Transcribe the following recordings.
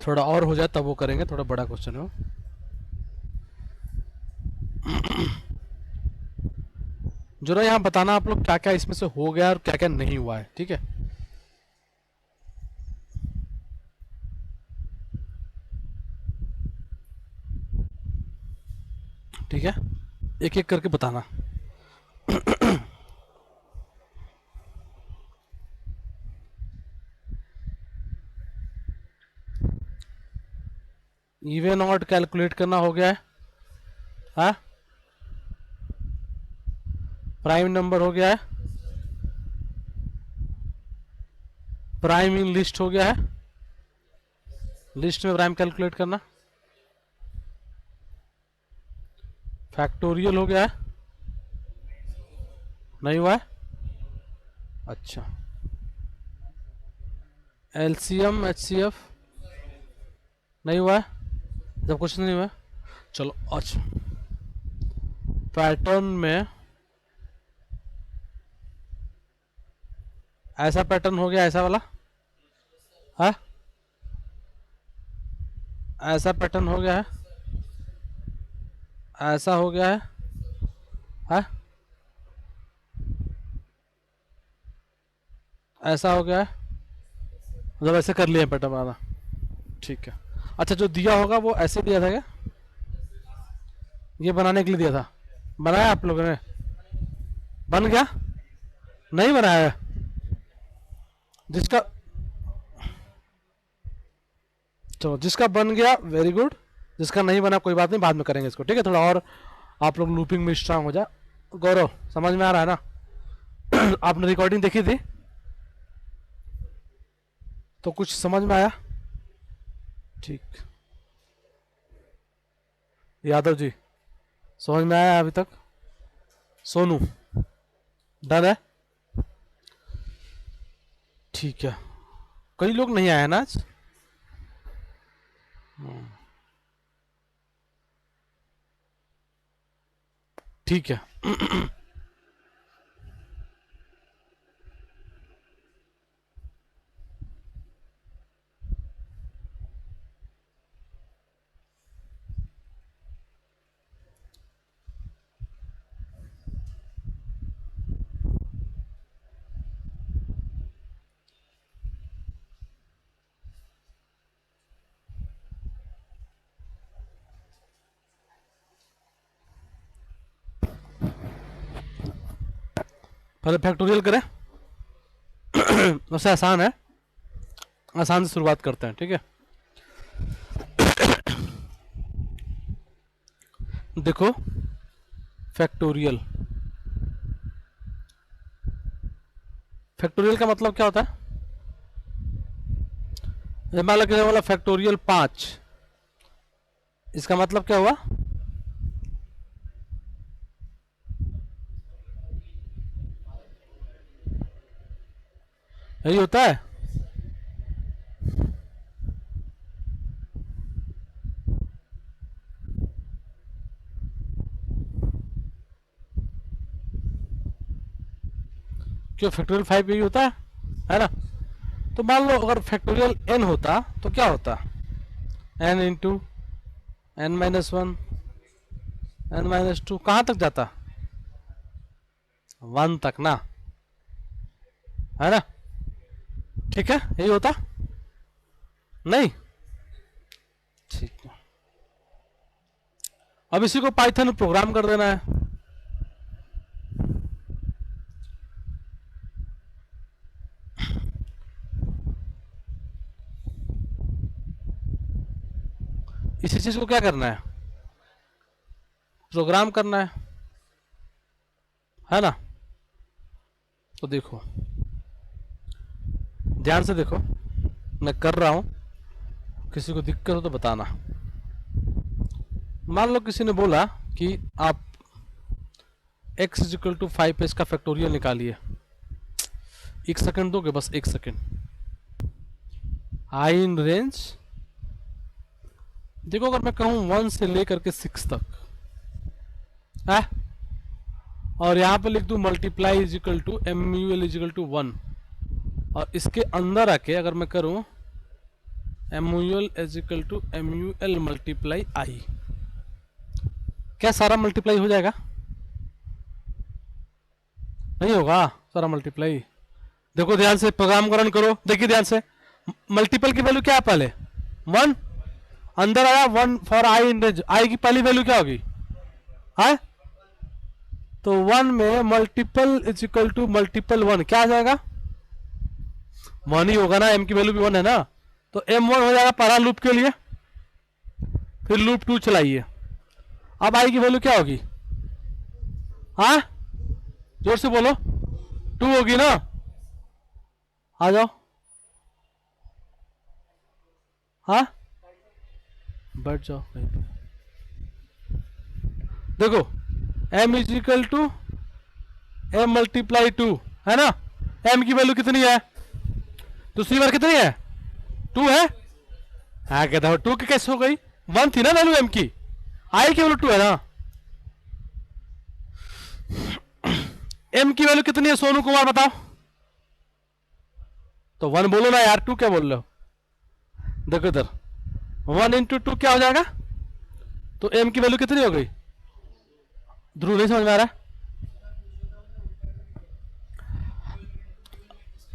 थोड़ा और हो जाए तब वो करेंगे, थोड़ा बड़ा क्वेश्चन है वो। जरा यहाँ बताना आप लोग क्या क्या इसमें से हो गया और क्या क्या नहीं हुआ है, ठीक है। ठीक है, एक एक करके बताना। इवन ऑड कैलकुलेट करना हो गया है, हाँ। प्राइम नंबर हो गया है, प्राइम इन लिस्ट हो गया है, लिस्ट में प्राइम कैलकुलेट करना। फैक्टोरियल हो गया है, नहीं हुआ है, अच्छा। एलसीएम एचसीएफ नहीं हुआ है, जब कुछ नहीं हुआ है। चलो अच्छा, पैटर्न में ऐसा पैटर्न हो गया, ऐसा वाला, हाँ, ऐसा पैटर्न हो गया है, ऐसा हो गया है, हाँ, ऐसा हो गया है, मतलब ऐसे कर लिया पैटर्न वाला, ठीक है। अच्छा, जो दिया होगा वो ऐसे दिया था क्या, ये बनाने के लिए दिया था, बनाया आप लोगों ने, बन गया, नहीं बनाया है? जिसका, चलो जिसका बन गया वेरी गुड, जिसका नहीं बना कोई बात नहीं, बाद में करेंगे इसको, ठीक है। थोड़ा और आप लोग लूपिंग में स्ट्रांग हो जाए। गौरव, समझ में आ रहा है ना? आपने रिकॉर्डिंग देखी थी तो कुछ समझ में आया? ठीक, यादव जी समझ में आया अभी तक? सोनू डन है? ठीक है, कई लोग नहीं आए ना आज। ठीक है। पहले फैक्टोरियल करें, वैसे आसान है, आसान से शुरुआत करते हैं, ठीक है। देखो, फैक्टोरियल, फैक्टोरियल का मतलब क्या होता है? मान लो कि वाला फैक्टोरियल 5, इसका मतलब क्या हुआ? यही होता है। क्यों, फैक्टोरियल 5 यही होता है ना? तो मान लो अगर फैक्टोरियल n होता तो क्या होता? n इंटू n-1, n-2, कहाँ तक जाता? 1 तक ना, है ना? ठीक है, यही होता नहीं? ठीक है, अब इसी को पाइथन में प्रोग्राम कर देना है। इसी चीज को क्या करना है? प्रोग्राम करना है ना? तो देखो, ध्यान से देखो, मैं कर रहा हूं, किसी को दिक्कत हो तो बताना। मान लो किसी ने बोला कि आप x इज इक्वल टू 5 पे इसका फैक्टोरियल निकालिए। 1 सेकंड दोगे, बस 1 सेकंड। आई इन रेंज, देखो अगर मैं कहूं 1 से लेकर के 6 तक है, और यहां पे लिख दूं multiply is equal to MUL is equal to 1, और इसके अंदर आके अगर मैं करूं MUL is equal to MUL multiply i. क्या सारा मल्टीप्लाई हो जाएगा? नहीं होगा सारा मल्टीप्लाई। देखो ध्यान से, प्रोग्राम को रन करो, देखिए ध्यान से। मल्टीपल की वैल्यू क्या है? पहले 1 अंदर आया, 1 फॉर आई इन रेंज। आई की पहली वैल्यू क्या होगी? है तो 1 में multiple is equal to multiple 1 क्या आ जाएगा? 1 ही होगा ना, m की वैल्यू भी 1 है ना, तो m1 हो जाएगा पहला लूप के लिए। फिर लूप 2 चलाइए। अब i की वैल्यू क्या होगी? हाँ जोर से बोलो, 2 होगी ना। आ जाओ, हाँ बैठ जाओ कहीं पे। देखो m is equal to m multiply 2 है ना। m की वैल्यू कितनी है? दूसरी बार कितनी है? 2 है। हाँ कहता हूँ 2 की कैसे हो गई? 1 थी ना वैल्यू m की, i की वैल्यू 2 है ना। m की वैल्यू कितनी है सोनू कुमार बताओ? तो 1 बोलो ना यार, 2 क्या बोल रहे हो? देखो इधर 1 इंटू 2 क्या हो जाएगा? तो m की वैल्यू कितनी हो गई? ध्रुव नहीं समझ में आ रहा?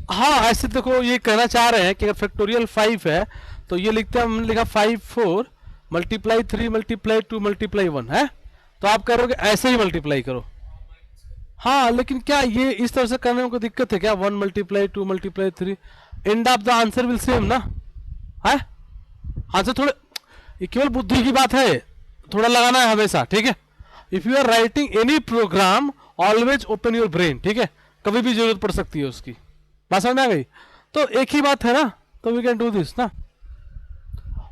हाँ ऐसे देखो, ये कहना चाह रहे हैं कि अगर फैक्टोरियल 5 है तो ये लिखते हैं, हमने लिखा 5 4 मल्टीप्लाई 3 मल्टीप्लाई 2 मल्टीप्लाई 1 है, तो आप करोगे ऐसे ही मल्टीप्लाई करो। हाँ लेकिन क्या ये इस तरह से करने में कोई दिक्कत है क्या? 1 multiply 2 multiply 3, end of the answer will same ना है। आंसर थोड़े, ये केवल बुद्धि की बात है, थोड़ा लगाना है हमेशा, ठीक है। If you are writing any program always open your brain, ठीक है, कभी भी जरूरत पड़ सकती है उसकी। बात समझ में आ गई? तो एक ही बात है ना, तो वी कैन डू दिस ना।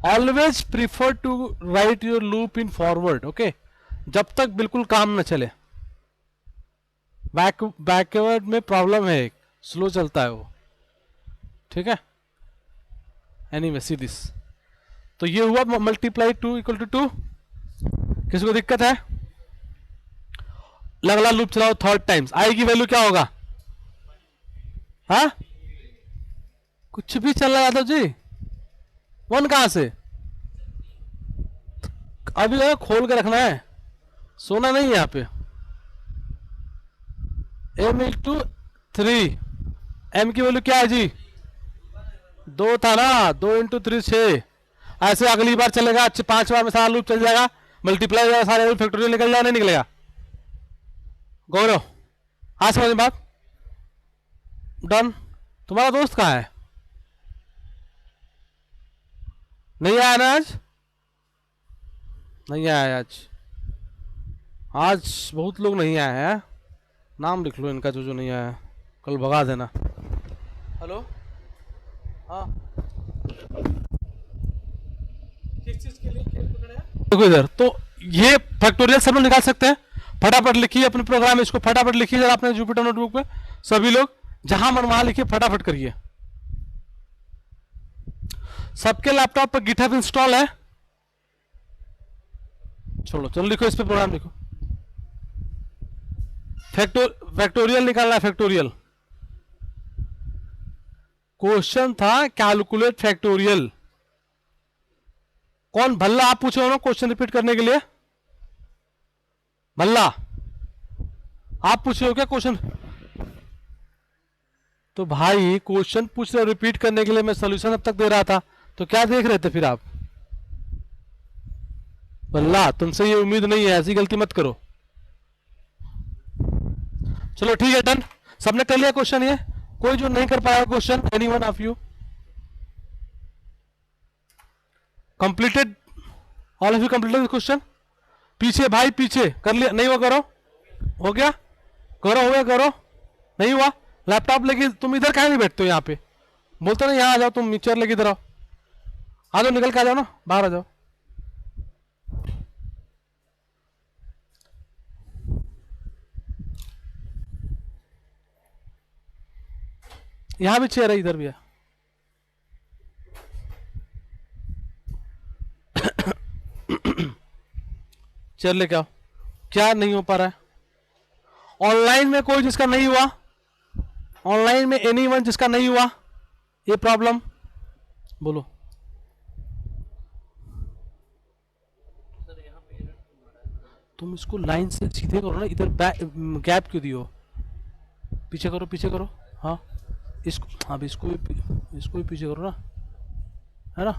Always prefer to write your loop in forward, okay, जब तक बिल्कुल काम न चले। बैकवर्ड में प्रॉब्लम है, स्लो चलता है वो, ठीक है। एनीवे सी दिस, तो ये हुआ मल्टीप्लाई 2 इक्वल टू 2। किसी को दिक्कत है? अगला लूप चलाओ थर्ड टाइम्स, आई की वैल्यू क्या होगा? हाँ कुछ भी चल रहा है यादव जी, 1 कहां से? अभी जगह खोल के रखना है, सोना नहीं है यहाँ पे। m इंटू 3, m की वैल्यू क्या है जी? 2 था ना, 2 इंटू 3 6। ऐसे अगली बार चलेगा, 5 बार में सारा लूप चल जाएगा, मल्टीप्लाई जाएगा, सारे फैक्टोरियल निकल जाएगा, नहीं निकलेगा? गौरव आज समझ में बात? डन। तुम्हारा दोस्त कहाँ है? नहीं आया ना आज? नहीं आया आज? आज बहुत लोग नहीं आए हैं, नाम लिख लो इनका, जो जो नहीं आया, कल भगा देना। हेलो, हाँ किस चीज के लिए खेल पकड़े हैं? देखो इधर, तो ये फैक्टोरियल सब लोग निकाल सकते हैं। फटाफट लिखिए अपने प्रोग्राम, इसको फटाफट लिखिए जरा अपने जुपिटर नोटबुक पे, सभी लोग जहां मन वहां लिखिए, फटाफट करिए। सबके लैपटॉप पर गिटहब इंस्टॉल है? छोड़ो, चलो लिखो इस पे प्रोग्राम लिखो। फैक्टोरियल निकालना है, फैक्टोरियल। क्वेश्चन था कैलकुलेट फैक्टोरियल। कौन भल्ला? आप पूछे हो ना क्वेश्चन रिपीट करने के लिए? भल्ला आप पूछे हो क्या क्वेश्चन? तो भाई क्वेश्चन पूछ रहे रिपीट करने के लिए, मैं सोल्यूशन अब तक दे रहा था, तो क्या देख रहे थे फिर आप? भल्ला तुमसे ये उम्मीद नहीं है, ऐसी गलती मत करो। चलो ठीक है, डन। सबने कर लिया क्वेश्चन? ये कोई जो नहीं कर पाया question, any one of you completed? All of you completed question? पीछे भाई, पीछे कर लिया? नहीं हुआ करो, हो गया करो, हो गया करो, नहीं हुआ? लैपटॉप लेके तुम इधर कहीं नहीं बैठते हो यहाँ पे? बोलते ना यहाँ आ जाओ, तुम चेयर लेके इधर आओ, आ जाओ, निकल के आ जाओ ना, बाहर आ जाओ। यहां भी चेयर है, इधर भी है। चेयर लेके आओ। क्या नहीं हो पा रहा है? ऑनलाइन में कोई जिसका नहीं हुआ? ऑनलाइन में एनी वन जिसका नहीं हुआ ये प्रॉब्लम? बोलो। तुम इसको लाइन से सीधे करो ना, इधर गैप क्यों दियो? पीछे करो, पीछे करो। हाँ इसको, हाँ इसको भी पीछे करो ना, है ना?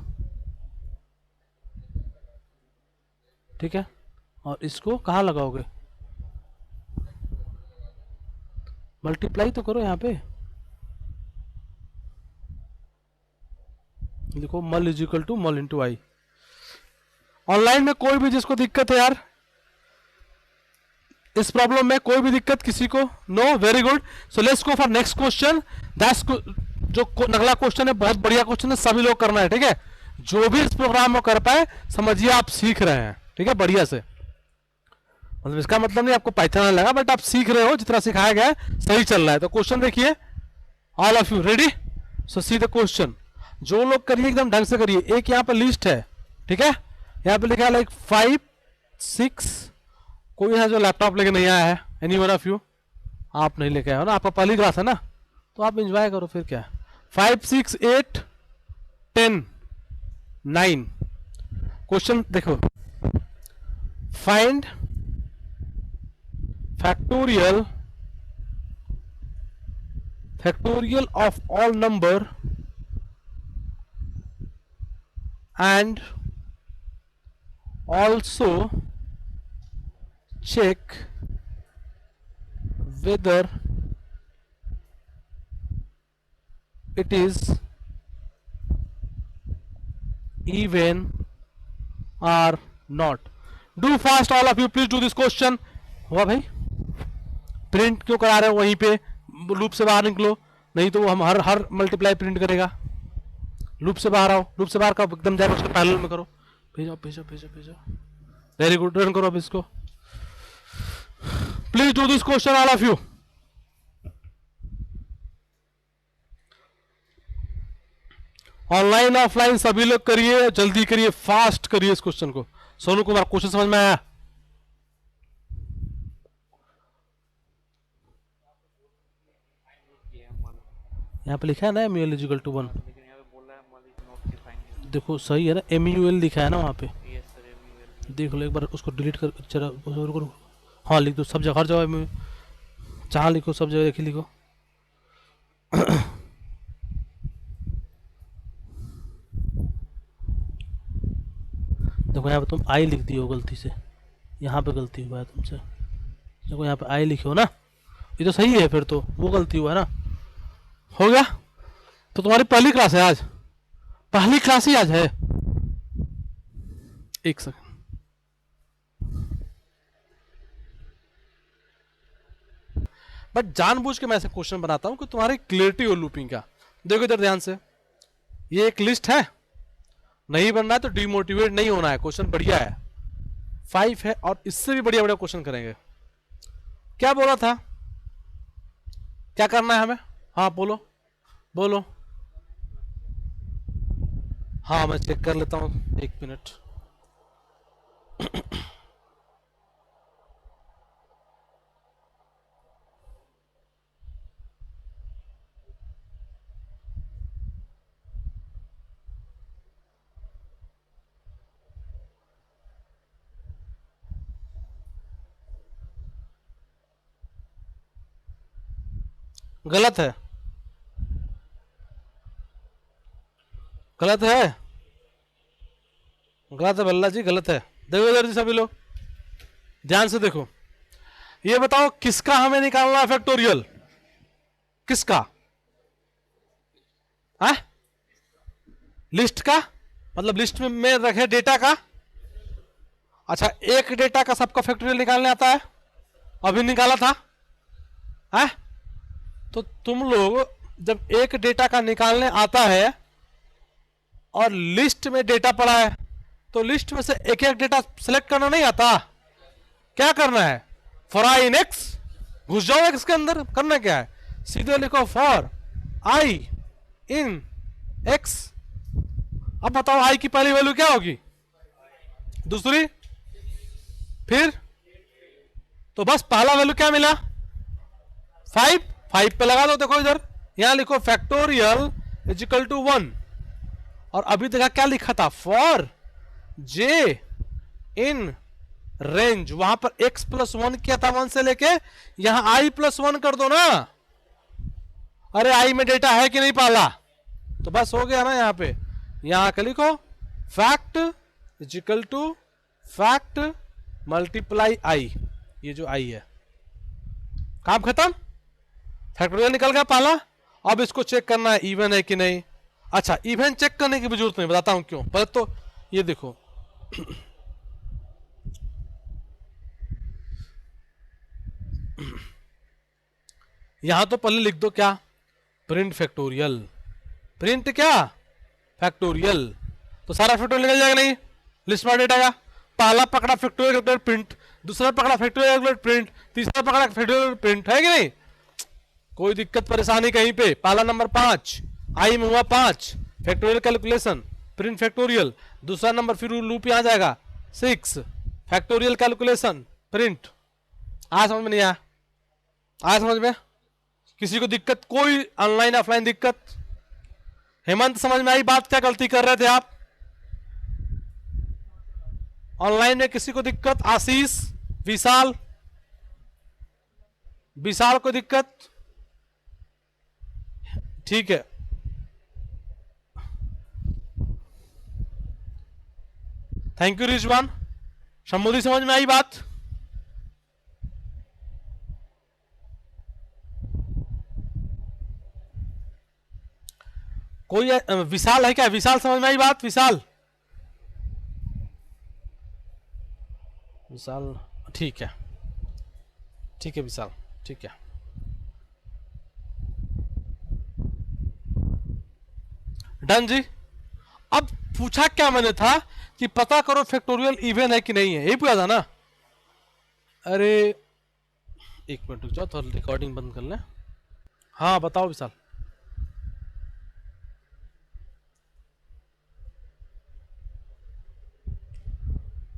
ठीक है, और इसको कहाँ लगाओगे? मल्टीप्लाई तो करो यहाँ पे, देखो मल इज इक्वल टू मल इंटू आई। ऑनलाइन में कोई भी जिसको दिक्कत है यार इस प्रॉब्लम में, कोई भी दिक्कत किसी को? No, very good. So let's go for next question. That's जो अगला क्वेश्चन है बहुत बढ़िया क्वेश्चन है, सभी लोग करना है, ठीक है? जो भी इस प्रोग्राम को कर पाए समझिए आप सीख रहे हैं, ठीक है, बढ़िया से। मतलब इसका मतलब नहीं आपको पाइथन आने लगा, बट आप सीख रहे हो, जितना सिखाया गया है सही चल रहा है। तो क्वेश्चन देखिए, all of you ready? So see the question. जो लोग करिए एकदम ढंग से करिए। एक यहाँ पे लिस्ट है, ठीक है, यहाँ पे लिखा है लाइक 5 6। कोई है जो लैपटॉप लेके नहीं आया है? Any one of you? आप नहीं लेके आए हो ना, आपका पहली क्लास है ना, तो आप एंजॉय करो, फिर क्या। 5 6 8 10 9। क्वेश्चन देखो, find factorial of all number and also check whether it is even or not. Do fast all of you, please do this question. हुआ भाई? प्रिंट क्यों करा रहे हो? वहीं पे लूप से बाहर निकलो, नहीं तो हम हर मल्टीप्लाई प्रिंट करेगा। लूप से बाहर आओ, लूप से बाहर का एकदम जाकर उसको पैरेलल में करो। भेजो भेजो भेजो भेजो, वेरी गुड। रन करो अब इसको, please do this question all of you. Online offline सभी लोग करिए, जल्दी करिए, फास्ट करिए इस क्वेश्चन को। सोनू कुमार, क्वेश्चन समझ में आया? यहाँ पे लिखा है ना M U L is equal to 1। देखो सही है ना, एम यू एल लिखा है ना वहाँ पे, देख लो एक बार, उसको डिलीट कर जरा करो। हाँ लिख दो सब जगह, हर जगह जहाँ लिखो सब जगह देखिए लिखो। देखो यहाँ पे तुम आई लिख दी हो गलती से, यहाँ पे गलती हुआ है तुमसे। देखो यहाँ पे आई लिखे हो ना, ये तो सही है, फिर तो वो गलती हुआ है ना। हो गया? तो तुम्हारी पहली क्लास है आज, पहली क्लास ही आज है। एक सेकंड, बट जानबूझ के मैं ऐसे क्वेश्चन बनाता हूं कि तुम्हारी क्लियरिटी हो लूपिंग का। देखो इधर ध्यान से, ये एक लिस्ट है, नहीं बनना है तो डिमोटिवेट नहीं होना है। क्वेश्चन बढ़िया है, 5 है, और इससे भी बढ़िया बढ़िया क्वेश्चन करेंगे। क्या बोला था, क्या करना है हमें? हाँ बोलो बोलो। हाँ मैं चेक कर लेता हूँ, एक मिनट। गलत है, गलत है, गलत है बल्ला जी, गलत है। देखो इधर जी सभी लोग ध्यान से देखो, ये बताओ किसका हमें निकालना है फैक्टोरियल? किसका? है लिस्ट का, मतलब लिस्ट में रखे डेटा का। अच्छा, एक डेटा का सबका फैक्टोरियल निकालने आता है? अभी निकाला था है? तो तुम लोग जब एक डेटा का निकालने आता है और लिस्ट में डेटा पड़ा है, तो लिस्ट में से एक एक डेटा सेलेक्ट करना नहीं आता? क्या करना है? फॉर आई इन एक्स, घुस जाओ एक्स के अंदर। करना क्या है? सीधे लिखो फॉर आई इन एक्स। अब बताओ आई की पहली वैल्यू क्या होगी, दूसरी, फिर तो बस पहला वैल्यू क्या मिला? 5। 5 पे लगा दो। देखो इधर, यहां लिखो फैक्टोरियल इजिकल टू 1, और अभी देखा क्या लिखा था? फॉर जे इन रेंज, वहां पर x+1 किया था 1 से लेके, यहां i+1 कर दो ना। अरे i में डेटा है कि नहीं पाला, तो बस हो गया ना। यहां पे यहां के लिखो fact is equal to fact multiply i, ये जो आई है, काम खत्म, फैक्टोरियल निकल गया पहला। अब इसको चेक करना है इवन है कि नहीं। अच्छा, इवन चेक करने की भी जरूरत नहीं, बताता हूं क्यों। पहले तो ये देखो यहां तो पहले लिख दो क्या, प्रिंट फैक्टोरियल, प्रिंट क्या फैक्टोरियल, तो सारा फैक्टोरियल निकल जाएगा नहीं, लिस्ट में डेटा का। पहला पकड़ा फैक्टोरियल प्रिंट, दूसरा पकड़ा फैक्टोरियल प्रिंट, तीसरा पकड़ा फैक्टोरियल प्रिंट, है कि नहीं। कोई दिक्कत परेशानी कहीं पे। पहला नंबर 5, आई में हुआ 5, फैक्टोरियल कैलकुलेशन प्रिंट फैक्टोरियल। दूसरा नंबर फिर लूप यहां जाएगा 6, फैक्टोरियल कैलकुलेशन प्रिंट। आज समझ में नहीं आया, आज समझ में किसी को दिक्कत, कोई ऑनलाइन ऑफलाइन दिक्कत। हेमंत समझ में आई बात, क्या गलती कर रहे थे आप ऑनलाइन में, किसी को दिक्कत। आशीष, विशाल, विशाल को दिक्कत, ठीक है। Thank you Rizwan. शम्मुदी समझ में आई बात। कोई विशाल है क्या, विशाल समझ में आई बात, विशाल, विशाल ठीक है, ठीक है विशाल, ठीक है। डन जी। अब पूछा क्या मैंने था कि पता करो फैक्टोरियल इवन है कि नहीं है, यही पूछा था ना। अरे एक मिनट रुक जाओ, थोड़ा रिकॉर्डिंग बंद कर लें। हाँ बताओ विशाल।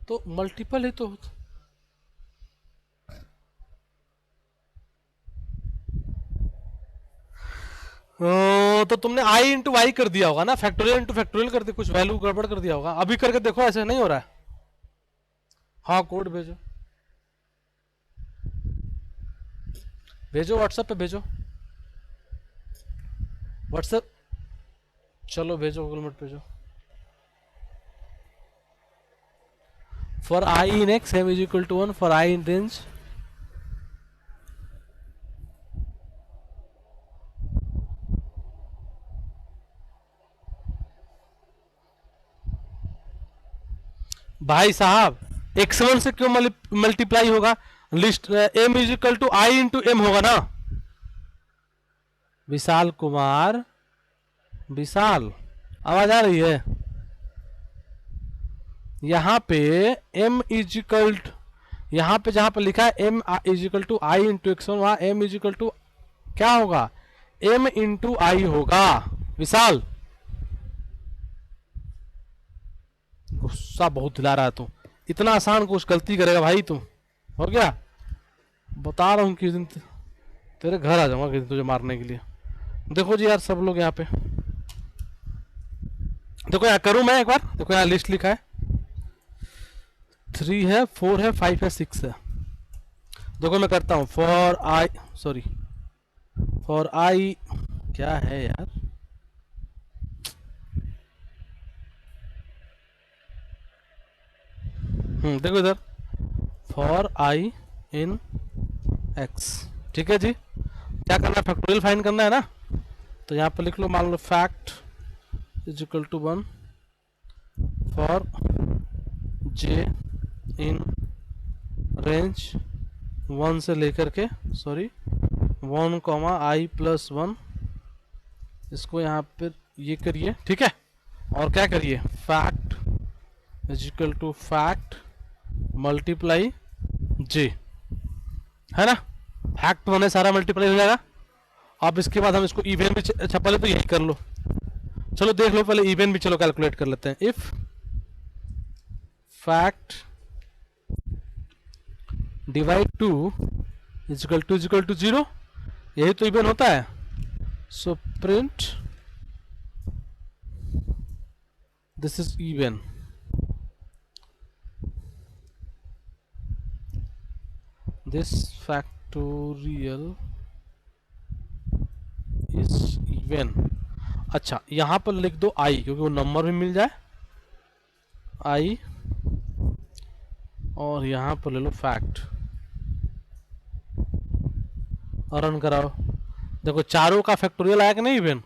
तो मल्टीपल है तो तुमने आई इंटू वाई कर दिया होगा ना, फैक्टोरियल इंटू फैक्टोरियल कर दिया, कुछ वैल्यू गड़बड़ कर दिया होगा। अभी करके देखो, ऐसे नहीं हो रहा है। हाँ कोड भेजो, भेजो व्हाट्सएप पे भेजो, व्हाट्सएप, चलो भेजो, गूगल मीट भेजो। For I in X M is equal to 1, for I in range भाई साहब x1 से क्यों मल्टीप्लाई होगा, list m is equal to I into M होगा ना। विशाल कुमार, विशाल आवाज आ रही है। यहां पे m इज इक्वल, यहां पे जहां पे लिखा है m is equal to I into x1, वहां m इज इक्वल टू क्या होगा, m इंटू आई होगा। विशाल गुस्सा बहुत दिला रहा है तू, इतना आसान कुछ गलती करेगा भाई तू, हो गया। बता रहा हूँ किस दिन तेरे घर आ जाऊंगा, किस दिन तुझे मारने के लिए। देखो जी यार सब लोग यहाँ पे देखो, यहाँ करूँ मैं एक बार, देखो यहाँ लिस्ट लिखा है, 3 है, 4 है, 5 है, 6 है। देखो मैं करता हूँ, for I, sorry for I, क्या है यार, देखो इधर, फॉर आई इन एक्स, ठीक है जी। क्या करना है, फैक्टोरियल फाइंड करना है ना। तो यहाँ पर लिख लो, मान लो fact is equal to 1 for j in range 1 से लेकर के, सॉरी 1 कॉमा आई प्लस 1, इसको यहाँ पे ये करिए, ठीक है। और क्या करिए, fact is equal to fact multiply j, है ना। फैक्ट बने सारा मल्टीप्लाई हो जाएगा। अब इसके बाद हम इसको इवन भी, अच्छा पहले तो यही कर लो, चलो देख लो पहले इवन भी, चलो कैलकुलेट कर लेते हैं। If fact divide 2 is equal to 0, यही तो इवन होता है। So print this is even, this factorial is even. अच्छा यहाँ पर लिख दो आई, क्योंकि वो नंबर भी मिल जाए, आई, और यहाँ पर ले लो फैक्ट और रन कराओ। देखो चारों का फैक्टोरियल आया कि नहीं इवन,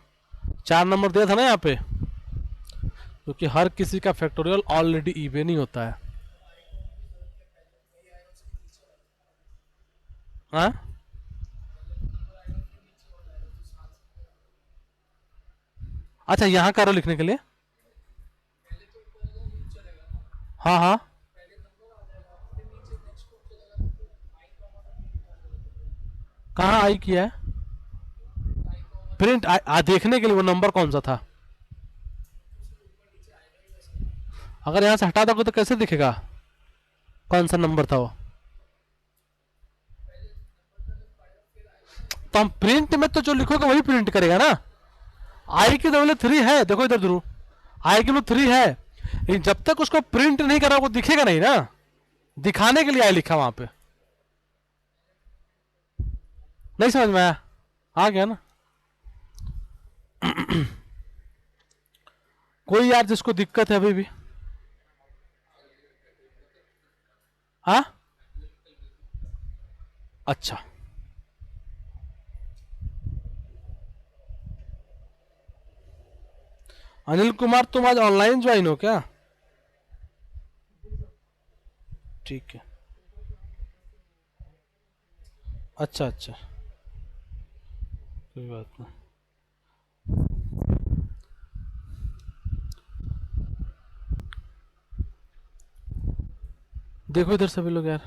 4 नंबर दिया था ना यहाँ पे, क्योंकि हर किसी का फैक्टोरियल ऑलरेडी इवन ही होता है। हाँ अच्छा यहाँ करो लिखने के लिए। हाँ हाँ कहाँ आई किया है प्रिंट देखने के लिए वो नंबर कौन सा था। अगर यहाँ से हटा दोगे तो कैसे दिखेगा कौन सा नंबर था वो। तो हम प्रिंट में तो जो लिखोगे वही प्रिंट करेगा ना। आई की तो 3 है, देखो इधर ध्रुव, आई की 3 है, लेकिन जब तक उसको प्रिंट नहीं करा वो दिखेगा नहीं ना, दिखाने के लिए आई लिखा वहां पे। नहीं समझ में आया, आ गया ना। कोई यार जिसको दिक्कत है अभी भी। हाँ अच्छा अनिल कुमार तुम आज ऑनलाइन ज्वाइन हो क्या। ठीक है अच्छा अच्छा कोई बात नहीं। देखो इधर सभी लोग यार।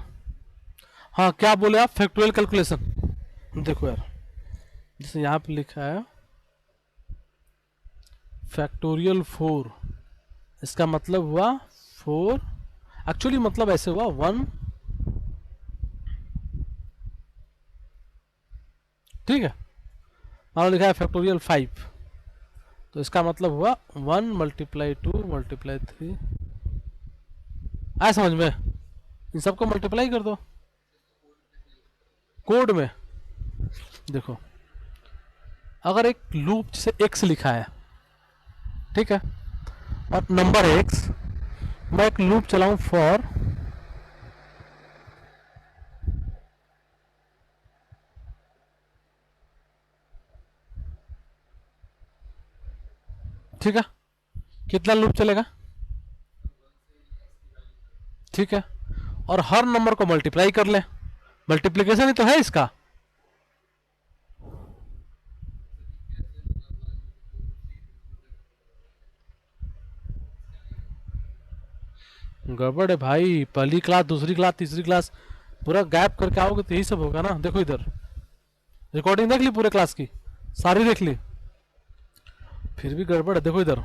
हाँ क्या बोले आप, फैक्टोरियल कैलकुलेशन। देखो यार जैसे यहाँ पे लिखा है फैक्टोरियल 4, इसका मतलब हुआ 4, एक्चुअली मतलब ऐसे हुआ 1, ठीक है। मान लो लिखा है फैक्टोरियल 5, तो इसका मतलब हुआ 1 मल्टीप्लाई 2 मल्टीप्लाई 3। आया समझ में, इन सबको मल्टीप्लाई कर दो कोड में। देखो अगर एक लूप से x लिखा है, ठीक है, और नंबर है x, मैं एक लूप चलाऊं फॉर ठीक है, कितना लूप चलेगा, ठीक है, और हर नंबर को मल्टीप्लाई कर ले, मल्टीप्लीकेशन ही तो है इसका। गड़बड़ है भाई, पहली क्लास दूसरी क्लास तीसरी क्लास पूरा गैप करके आओगे तो यही सब होगा ना। देखो इधर रिकॉर्डिंग देख ली पूरे क्लास की, सारी देख ली, फिर भी गड़बड़ है। देखो इधर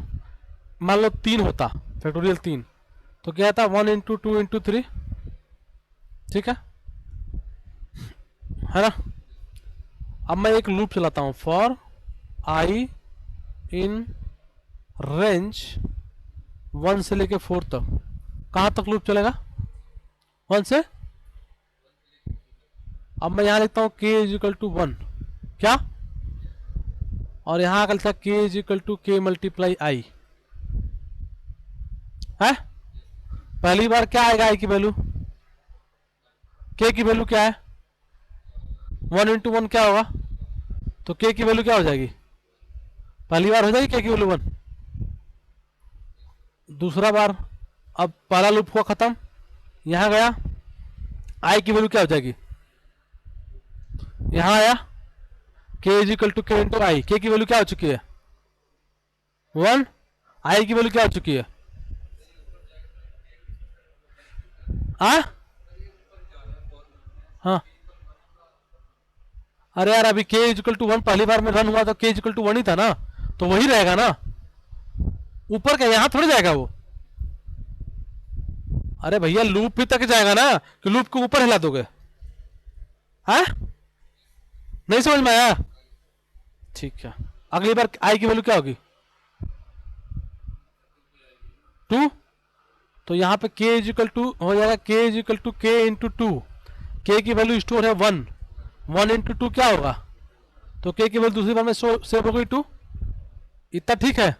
मान लो 3 होता, फैक्टोरियल 3, तो क्या था 1 इंटू 2 इंटू 3, ठीक है ना। अब मैं एक लूप चलाता हूं फॉर आई इन रेंज 1 से लेके 4 तक। कहां तक लूप चलेगा, 1 से। अब मैं यहां लिखता हूं k इज इक्वल टू 1, क्या, और यहां का लिखता k is equal to k multiply i है। पहली बार क्या आएगा आई की वैल्यू, k की वैल्यू क्या है, 1 इंटू 1 क्या होगा, तो k की वैल्यू क्या हो जाएगी, पहली बार हो जाएगी k की वैल्यू 1। दूसरा बार, अब पहला लूप हुआ खत्म, यहां गया, आई की वैल्यू क्या हो जाएगी, यहां आया k is equal to k into I, k की वैल्यू क्या हो चुकी है 1, आई की वैल्यू क्या हो चुकी है, हाँ हाँ। अरे यार अभी k इक्वल टू 1 पहली बार में रन हुआ तो k इक्वल टू 1 ही था ना, तो वही रहेगा ना, ऊपर का यहां थोड़ी जाएगा वो। अरे भैया लूप भी तक जाएगा ना, कि लूप को ऊपर हिला दोगे, हाँ नहीं समझ में आया। ठीक है, अगली बार आई की वैल्यू क्या होगी 2, तो यहाँ पे k इज इक्वल टू हो जाएगा k is equal to k into 2, k की वैल्यू स्टोर है 1, 1 इंटू 2 क्या होगा, तो k की वैल्यू दूसरी बार में सेव हो गई 2, इतना ठीक है।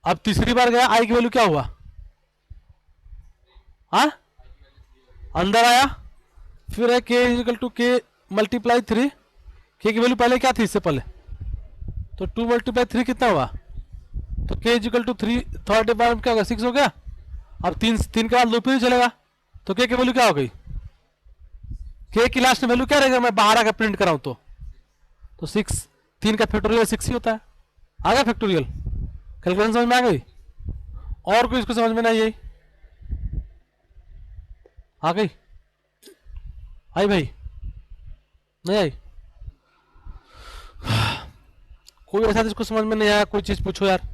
अब तीसरी बार गया, i की वैल्यू क्या हुआ, हाँ अंदर आया, फिर है k is equal to k multiply 3, k की वैल्यू पहले क्या थी इससे पहले, तो 2 मल्टीप्लाई 3 कितना हुआ, तो k इजिकल टू 3 थर्ड बार क्या होगा 6 हो गया। अब तीन के बाद लूप ही चलेगा, तो k की वैल्यू क्या हो गई, k की लास्ट वैल्यू क्या रहेगा, मैं 12 का प्रिंट कराऊं तो 6, 3 का फैक्टोरियल 6 ही होता है। आ गया फैक्टोरियल, कैलकुलेशन समझ में आ गई, और कोई इसको समझ में नहीं आई, आ गई, आई भाई नहीं आई, कोई ऐसा जिसको समझ में नहीं आया कोई चीज पूछो यार।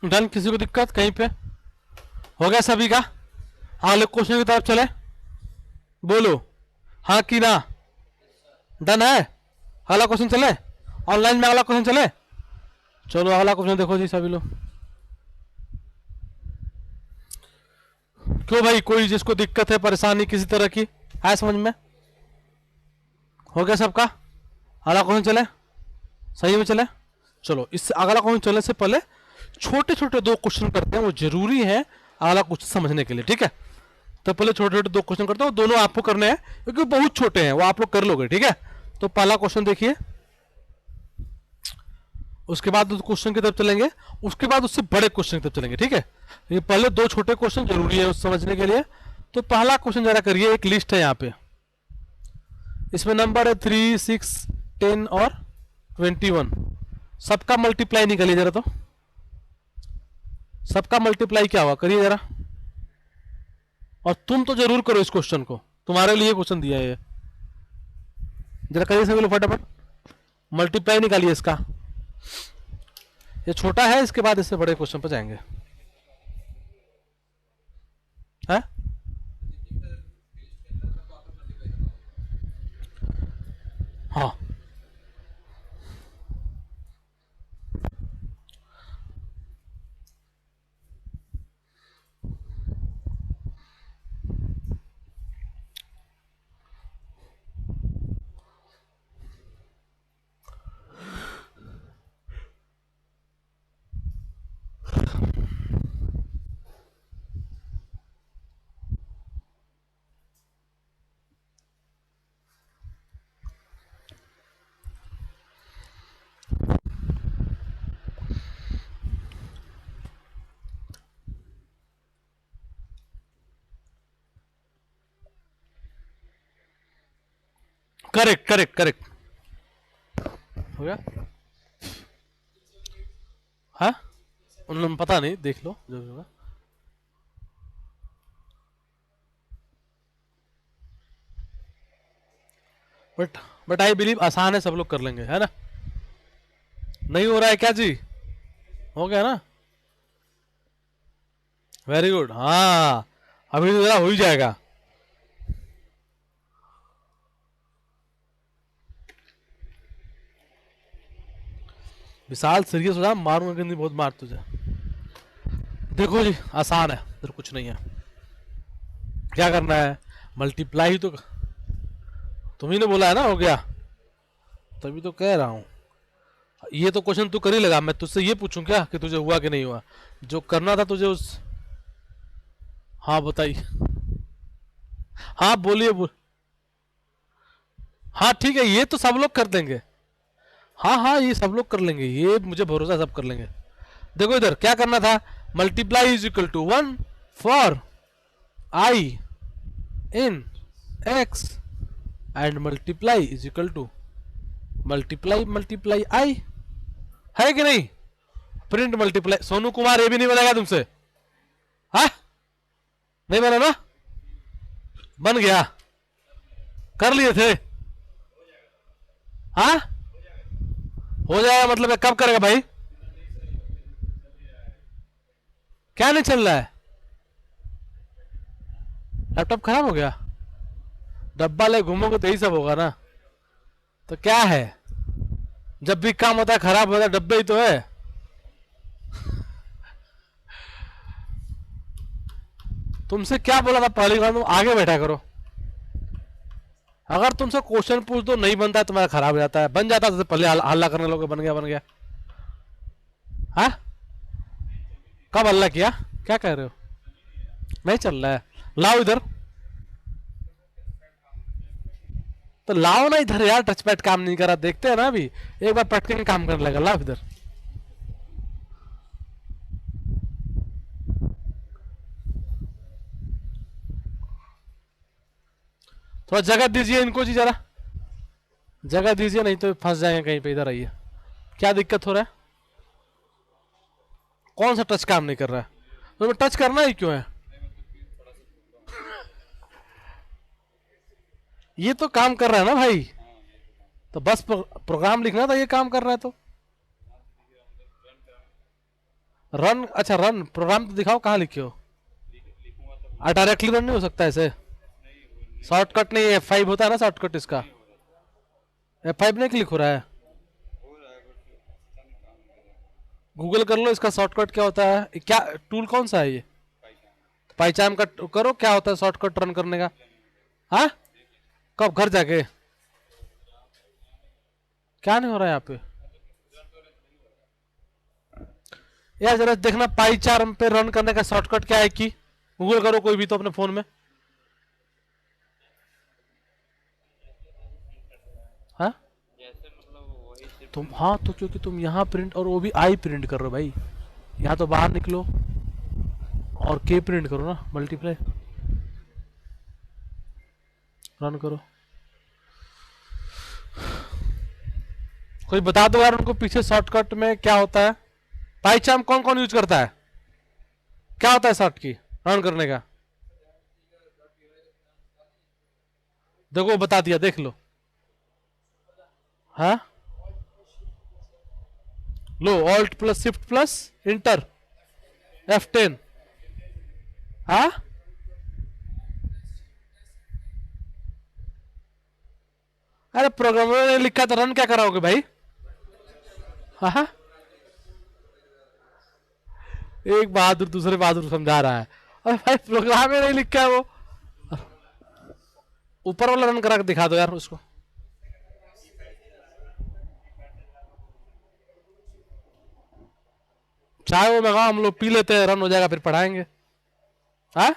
डन, किसी को दिक्कत कहीं पे, हो गया सभी का, अगले क्वेश्चन की तरफ चले, बोलो हाँ कि ना, डन है, अगला क्वेश्चन चले, ऑनलाइन में अगला क्वेश्चन चले, चलो अगला क्वेश्चन देखो जी सभी लोग। क्यों भाई, कोई जिसको दिक्कत है परेशानी किसी तरह की है समझ में, हो गया सबका, अगला क्वेश्चन चले, सही में चले, चलो इससे अगला क्वेश्चन चलने से पहले छोटे छोटे 2 क्वेश्चन करते हैं, वो जरूरी है अगला क्वेश्चन समझने के लिए, ठीक है, तो पहले छोटे छोटे 2 क्वेश्चन करते हैं, दोनों आपको करने हैं क्योंकि बहुत छोटे हैं, वो आप लोग कर लोगे, ठीक है। तो पहला क्वेश्चन देखिए, उसके बाद उस क्वेश्चन की तरफ चलेंगे, उसके बाद उससे बड़े क्वेश्चन की तरफ चलेंगे, ठीक है। ये पहले 2 छोटे क्वेश्चन जरूरी है उस समझने के लिए। तो पहला क्वेश्चन जरा करिए, एक लिस्ट है यहाँ पे, इसमें नंबर है 3, 6, 10 और 21, सबका मल्टीप्लाई निकालिए जरा, तो सबका मल्टीप्लाई क्या हुआ करिए जरा, और तुम तो जरूर करो इस क्वेश्चन को, तुम्हारे लिए क्वेश्चन दिया है ये, जरा करिए सभी लोग फटाफट, मल्टीप्लाई निकालिए इसका, ये छोटा है, इसके बाद इससे बड़े क्वेश्चन पर जाएंगे, है? हाँ करेक्ट करेक्ट करेक्ट, हो गया, हाँ उन पता नहीं, देख लो जो भी होगा। बट आई बिलीव आसान है, सब लोग कर लेंगे, है ना, नहीं हो रहा है क्या जी, हो गया ना, वेरी गुड, हाँ अभी तो जरा हो ही जाएगा। विशाल सीरियस हो जा, मारूंगा कि नहीं, बहुत मार तुझे। देखो जी आसान है, इधर कुछ नहीं है, क्या करना है, मल्टीप्लाई ही तो, तुम ही ने बोला है ना हो गया, तभी तो कह रहा हूं, ये तो क्वेश्चन तू कर ही लगा, मैं तुझसे ये पूछूं क्या कि तुझे हुआ कि नहीं हुआ, जो करना था तुझे उस, हाँ बताइए, हाँ बोलिए बोल, हाँ ठीक है, ये तो सब लोग कर देंगे, हाँ हाँ, ये सब लोग कर लेंगे, ये मुझे भरोसा है, सब कर लेंगे। देखो इधर क्या करना था, multiply is equal to 1 for I in x and multiply is equal to multiply multiply i, है कि नहीं? Print multiply. सोनू कुमार ये भी नहीं बनेगा तुमसे, हाँ नहीं बना ना? बन गया, कर लिए थे, हाँ हो जाएगा मतलब कब करेगा भाई? क्या नहीं चल रहा है? लैपटॉप खराब हो गया? डब्बा ले घूमोगे तो यही सब होगा ना। तो क्या है, जब भी काम होता है खराब होता है, डब्बे ही तो है। तुमसे क्या बोला था पहली बार, तुम आगे बैठा करो। अगर तुमसे क्वेश्चन पूछ दो नहीं बनता है तुम्हारा, खराब हो जाता है। बन जाता है तो पहले हल्ला करने लोगे बन गया बन गया। हाँ कब हल्ला किया, क्या कह रहे हो? नहीं चल रहा है, लाओ इधर। तो लाओ ना इधर यार, टच पैड काम नहीं कर रहा, देखते हैं ना अभी, एक बार पटके के काम करने लगा। लाओ इधर। थोड़ा जगह दीजिए इनको जी, जरा जगह दीजिए, नहीं तो फंस जाएंगे कहीं पे। इधर आइए, क्या दिक्कत हो रहा है? कौन सा टच काम नहीं कर रहा है? तो टच करना ही क्यों है? ये तो काम कर रहा है ना भाई, तो बस प्रोग्राम लिखना था, ये काम कर रहा है तो रन। अच्छा रन प्रोग्राम तो दिखाओ, कहाँ लिखे हो? डायरेक्टली रन नहीं हो सकता ऐसे? शॉर्टकट नहीं, F5 होता है ना शॉर्टकट इसका, F5 नहीं क्लिक हो रहा है। गूगल कर लो इसका शॉर्टकट क्या होता है, क्या टूल कौन सा है ये? पहचान का करो, क्या होता है शॉर्टकट रन करने का? हाँ कब, घर जाके? क्या नहीं हो रहा है यहाँ पे यार? जरा देखना पाई चार्म पे रन करने का शॉर्टकट क्या है कि गूगल करो कोई भी तो अपने फोन में। हाँ तुम, हाँ तो क्योंकि तुम यहाँ प्रिंट, और वो भी आई प्रिंट कर रहे हो भाई। यहाँ तो बाहर निकलो और के प्रिंट करो ना, मल्टीप्लाई रन करो। कोई बता दो यार उनको पीछे शॉर्टकट में क्या होता है। पाईचाम कौन कौन यूज करता है? क्या होता है शॉर्ट की रन करने का? देखो बता दिया, देख लो। हाँ लो, alt plus shift plus enter F10। हाँ अरे प्रोग्रामर ने लिखा था रन, क्या कराओगे भाई? हाँ हाँ? एक बहादुर दूसरे बहादुर समझा रहा है। अरे भाई प्रोग्राम में नहीं लिखा है वो, ऊपर वाला रन करा के दिखा दो यार उसको। चाय वो मंगाओ, हम लोग पी लेते हैं, रन हो जाएगा फिर पढ़ाएंगे। हाँ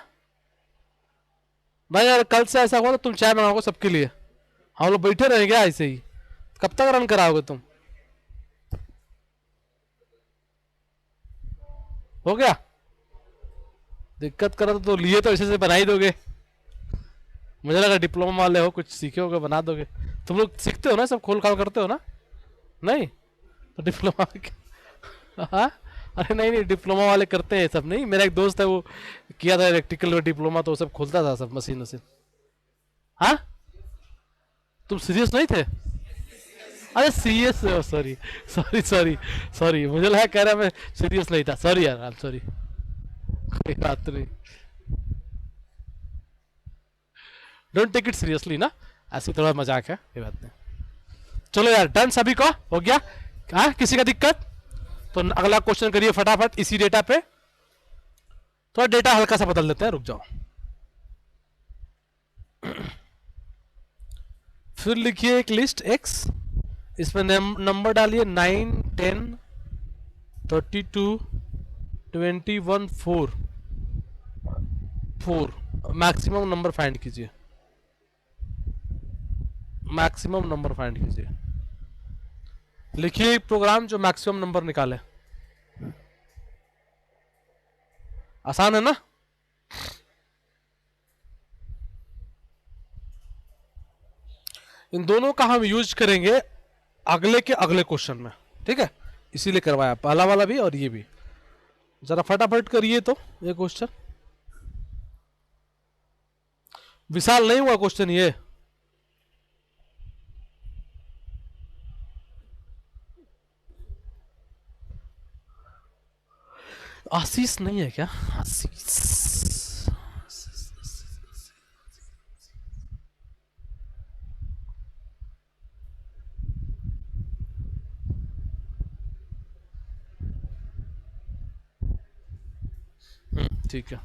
भाई यार कल से ऐसा हुआ तो तुम चाय मंगाओगे सबके लिए, हम लोग बैठे रहेंगे ऐसे ही। कब तक रन कराओगे तुम? हो गया? दिक्कत करो तो लिए तो ऐसे से बना ही दोगे। मुझे लगा डिप्लोमा वाले हो, कुछ सीखे होगे बना दोगे। तुम लोग सीखते हो ना, सब खोल खाल करते हो ना? नहीं तो डिप्लोमा हाँ अरे नहीं नहीं, डिप्लोमा वाले करते हैं सब। नहीं मेरा एक दोस्त है वो किया था इलेक्ट्रिकल में डिप्लोमा, तो वो सब खोलता था सब मशीन वशीन। हाँ तुम सीरियस नहीं थे? अरे serious, sorry sorry sorry sorry, मुझे लगा कह रहा मैं सीरियस नहीं था, सॉरी यार, आई एम सॉरी। कोई बात नहीं, डोंट टेक इट सीरियसली ना, ऐसी थोड़ा मजाक है, कोई बात नहीं। चलो यार डन, सभी को हो गया? हाँ किसी का दिक्कत? तो अगला क्वेश्चन करिए फटाफट इसी डेटा पे। थोड़ा डेटा हल्का सा बदल देते हैं, रुक जाओ। फिर लिखिए एक लिस्ट x, इसमें नंबर डालिए 9 10 32 21 4 4। मैक्सिमम नंबर फाइंड कीजिए, मैक्सिमम नंबर फाइंड कीजिए। लिखिए एक प्रोग्राम जो मैक्सिमम नंबर निकाले। आसान है ना? इन दोनों का हम यूज करेंगे अगले के अगले क्वेश्चन में, ठीक है? इसीलिए करवाया पहला वाला भी और ये भी। जरा फटाफट करिए तो ये क्वेश्चन। विशाल नहीं हुआ क्वेश्चन ये? आशीष नहीं है क्या? आशीष। ठीक है।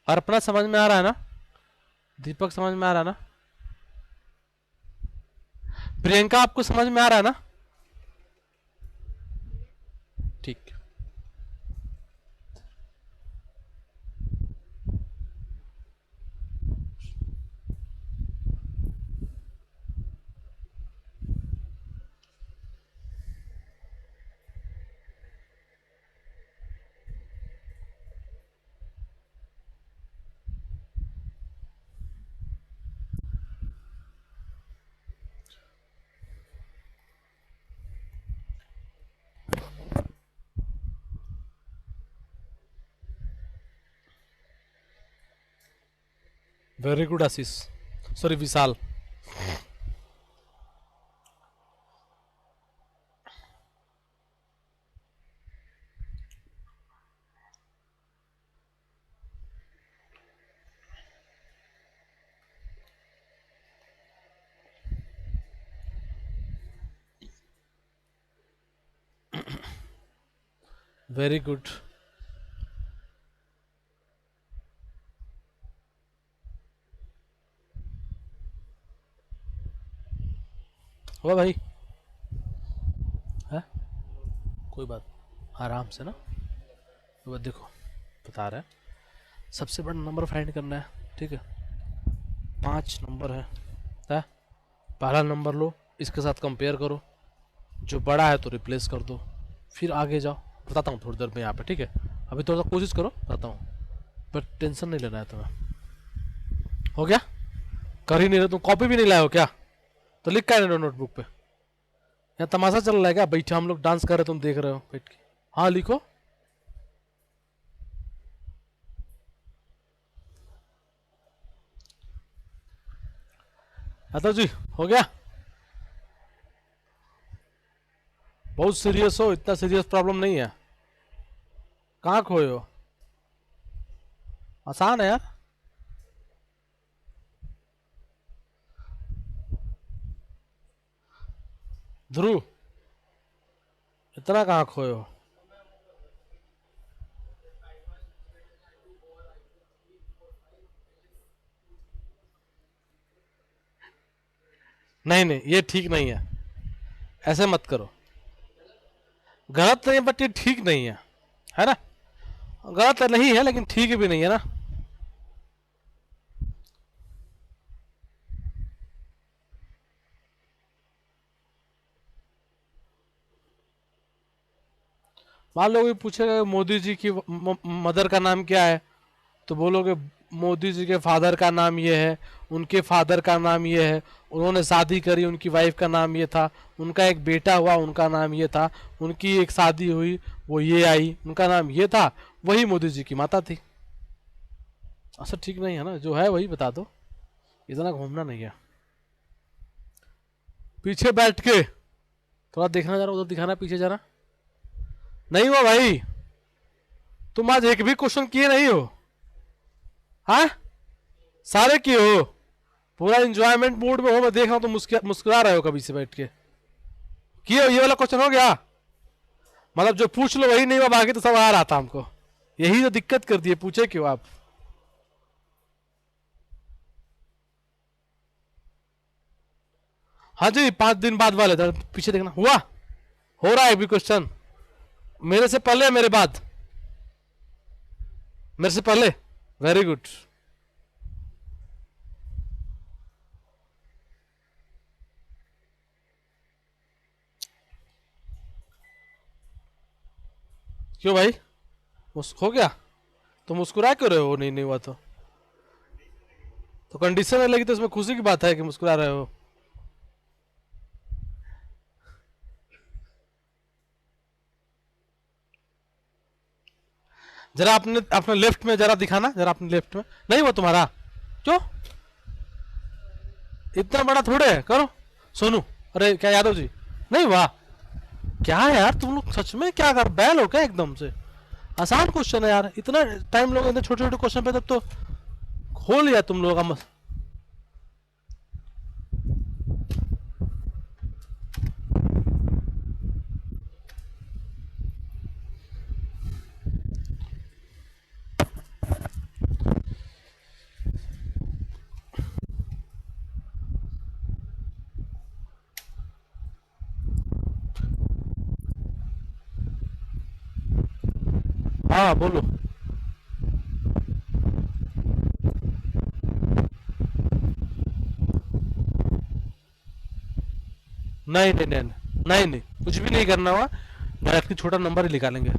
और अपना समझ में आ रहा है ना? दीपक समझ में आ रहा है ना? प्रियंका आपको समझ में आ रहा है ना? ठीक। Very good Ashish, sorry Vishal. Very good. हुआ भाई? है कोई बात, आराम से ना। तो देखो बता रहा है, सबसे बड़ा नंबर फाइंड करना है, ठीक है? 5 नंबर है? पहला नंबर लो, इसके साथ कंपेयर करो, जो बड़ा है तो रिप्लेस कर दो, फिर आगे जाओ। बताता हूँ थोड़ी देर में यहाँ पे, ठीक है? अभी थोड़ा सा कोशिश करो, बताता हूँ, पर टेंशन नहीं लेना है तुम्हें। हो गया? कर ही नहीं रहे तुम, कॉपी भी नहीं लाए हो क्या? तो लिख का नोटबुक पे। यहाँ तमाशा चल रहा है क्या? बैठे हम लोग डांस कर रहे, तुम देख रहे हो बैठ के। हाँ लिखो। अतः जी हो गया? बहुत सीरियस हो? इतना सीरियस प्रॉब्लम नहीं है। कहाँ खोए हो? आसान है यार। ध्रुव इतना कहाँ खोए हो? नहीं नहीं, ये ठीक नहीं है, ऐसे मत करो। गलत नहीं बट ये ठीक नहीं है ना? गलत नहीं है लेकिन ठीक भी नहीं है ना। मान लो कोई पूछेगा मोदी जी की मदर का नाम क्या है, तो बोलोगे मोदी जी के फादर का नाम ये है, उनके फादर का नाम ये है, उन्होंने शादी करी, उनकी वाइफ का नाम ये था, उनका एक बेटा हुआ, उनका नाम ये था, उनकी एक शादी हुई, वो ये आई, उनका नाम ये था, वही मोदी जी की माता थी। ऐसा ठीक नहीं है ना, जो है वही बता दो, इतना घूमना नहीं है। पीछे बैठ के थोड़ा देखना, जरा उधर दिखाना, पीछे जरा। नहीं हुआ भाई? तुम आज एक भी क्वेश्चन किए नहीं हो? हाँ सारे किए हो? पूरा इंजॉयमेंट मूड में हो, मैं देख रहा हूँ, तो मुस्कुरा रहे हो कभी से बैठ के। किए हो? ये वाला क्वेश्चन हो गया? मतलब जो पूछ लो वही नहीं हुआ, बाकी तो सब आ रहा था हमको। यही तो दिक्कत कर दी है, पूछे क्यों आप? हाँ जी, 5 दिन बाद वाले, पीछे देखना। हुआ? हो रहा है अभी क्वेश्चन? मेरे से पहले या मेरे बाद? मेरे से पहले। Very good. क्यों भाई, हो गया? तो मुस्कुरा क्यों रहे हो? नहीं हुआ तो कंडीशन है लगी, तो इसमें खुशी की बात है कि मुस्कुरा रहे हो। जरा अपने अपने लेफ्ट में जरा दिखाना, जरा अपने लेफ्ट में। नहीं हुआ तुम्हारा? क्यों? इतना बड़ा थोड़े है, करो। सोनू, अरे क्या यादव जी, नहीं हुआ? क्या है यार तुम लोग, सच में क्या कर बैल हो क्या एकदम से? आसान क्वेश्चन है यार, इतना टाइम लोग इतने छोटे छोटे क्वेश्चन पे, तब तो हो लिया तुम लोगों का मस। हाँ बोलो। नहीं नहीं नहीं नहीं नहीं, कुछ भी नहीं करना हुआ, डायरेक्टली छोटा नंबर ही निकालेंगे।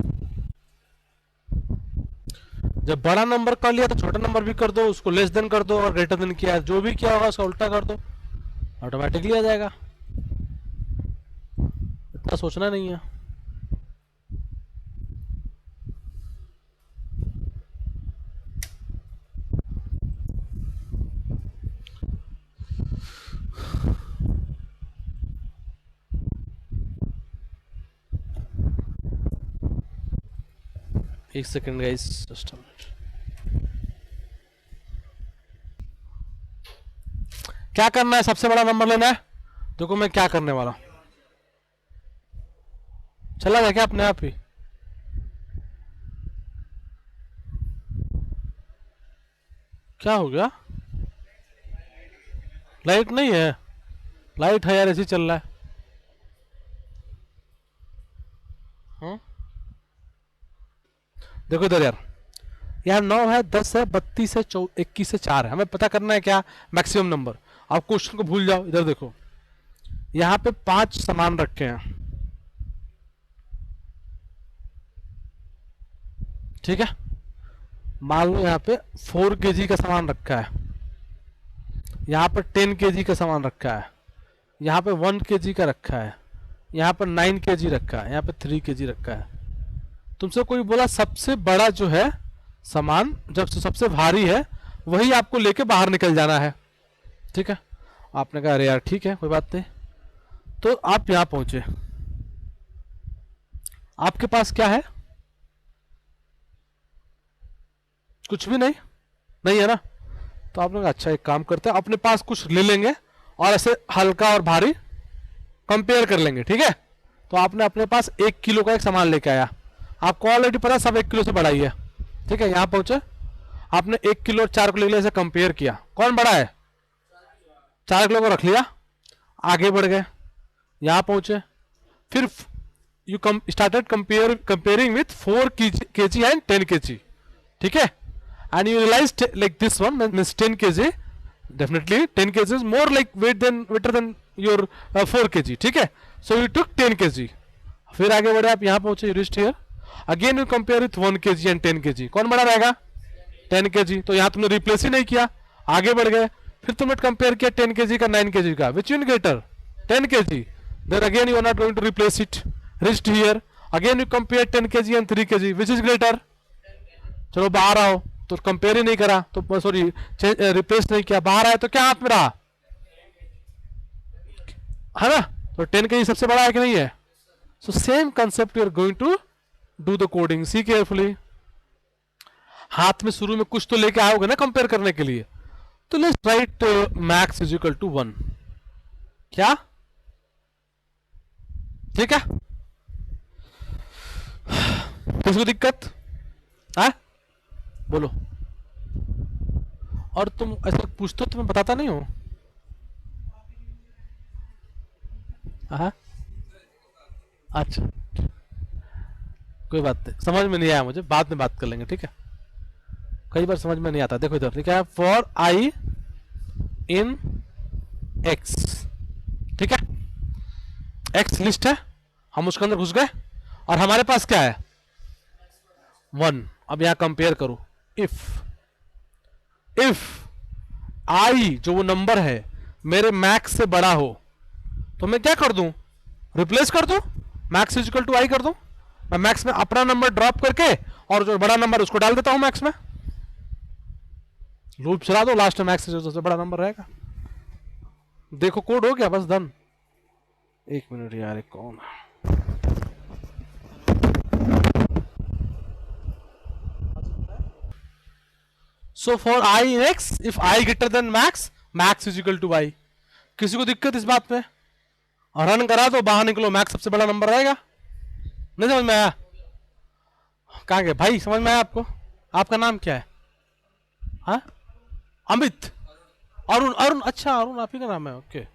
जब बड़ा नंबर कर लिया तो छोटा नंबर भी कर दो, उसको लेस देन कर दो, और ग्रेटर देन किया, जो भी किया होगा उसका उल्टा कर दो, ऑटोमेटिकली आ जाएगा। इतना सोचना नहीं है। एक सेकंड गाइस, जस्ट क्या करना है? सबसे बड़ा नंबर लेना है। देखो मैं क्या करने वाला हूं। चला गया क्या अपने आप ही? क्या हो गया? लाइट नहीं है? लाइट है यार, ऐसे ही चल रहा है। हाँ? देखो इधर यार, यहाँ 9 है, 10 है, 32 है, 21 है, 4 है। हमें पता करना है क्या? Maximum number. आप क्वेश्चन को भूल जाओ, इधर देखो, यहाँ पे 5 सामान रखे हैं, ठीक है? मान लो यहाँ पे 4 kg का सामान रखा है, यहाँ पर 10 kg का सामान रखा है, यहाँ पे 1 kg का रखा है, यहाँ पर 9 kg रखा है, यहाँ पे 3 kg रखा है। तुमसे कोई बोला सबसे बड़ा जो है सामान, जब सबसे भारी है, वही आपको लेके बाहर निकल जाना है, ठीक है? आपने कहा अरे यार ठीक है, कोई बात नहीं। तो आप यहां पहुंचे, आपके पास क्या है? कुछ भी नहीं, नहीं है ना? तो आपने कहा अच्छा एक काम करते हैं, अपने पास कुछ ले लेंगे और ऐसे हल्का और भारी कंपेयर कर लेंगे, ठीक है? तो आपने अपने पास 1 किलो का एक सामान लेके आया, आपको ऑलरेडी पता सब 1 किलो से बड़ा ही है, ठीक है? यहां पहुंचे, आपने 1 किलो और 4 किलो से कंपेयर किया, कौन बड़ा है? 4 किलो को रख लिया, आगे बढ़ गए, यहां पहुंचे, फिर you started comparing with 4 kg and 10 kg, ठीक है? And you realise like this one means 10 kg, definitely 10 kg is more like weightier than your 4 kg, ठीक है? सो यू टुक 10 kg, फिर आगे बढ़े, आप यहां पहुंचे, you reached here, again you compare with 1 kg and 10 kg, कौन बड़ा रहेगा? 10 kg। तो यहां तुमने रिप्लेस ही नहीं किया, आगे बढ़ गए, फिर तुमने कंपेयर किया 10 kg का 9 kg का, which in greater? 10 kg। Then again you are not going to replace it, reached here, again you compare 10 kg and 3 kg, which is greater? चलो बाहर आओ, तो कंपेयर ही नहीं करा, तो सॉरी रिप्लेस नहीं किया, बाहर आया तो क्या हाथ में रहा? है ना? तो 10 kg सबसे बड़ा है कि नहीं है? So same concept you are going to do the coding, see carefully. हाथ में शुरू में कुछ तो लेके आओगे ना कंपेयर करने के लिए, तो let's write max is equal to 1, क्या? ठीक है? किसको दिक्कत है? बोलो। और तुम ऐसा पूछते हो तो मैं बताता नहीं हूँ। हाँ, अच्छा, कोई बात नहीं, समझ में नहीं आया मुझे, बाद में बात कर लेंगे, ठीक है। कई बार समझ में नहीं आता। देखो इधर लिखा है फॉर आई इन एक्स, ठीक है। एक्स लिस्ट है, हम उसके अंदर घुस गए और हमारे पास क्या है 1। अब यहां कंपेयर करो, इफ आई जो वो नंबर है मेरे मैक्स से बड़ा हो तो मैं क्या कर दूं, रिप्लेस कर दूं, मैक्स इज इक्वल टू आई कर दूं। मैं मैक्स में अपना नंबर ड्रॉप करके और जो बड़ा नंबर उसको डाल देता हूं मैक्स में, लूप चला दो, लास्ट में मैक्स जो सबसे बड़ा नंबर रहेगा। देखो कोड हो गया, बस डन। एक मिनट यार, एक कौन सो for I in x if i greater than max, max is equal to i. किसी को दिक्कत इस बात पे? और रन करा दो, बाहर निकलो, मैक्स सबसे बड़ा नंबर रहेगा। नहीं समझ में आया? कहाँ गए भाई, समझ में आया आपको? आपका नाम क्या है? हाँ, अमित, अरुण, अरुण, अच्छा अरुण आप ही का नाम है, ओके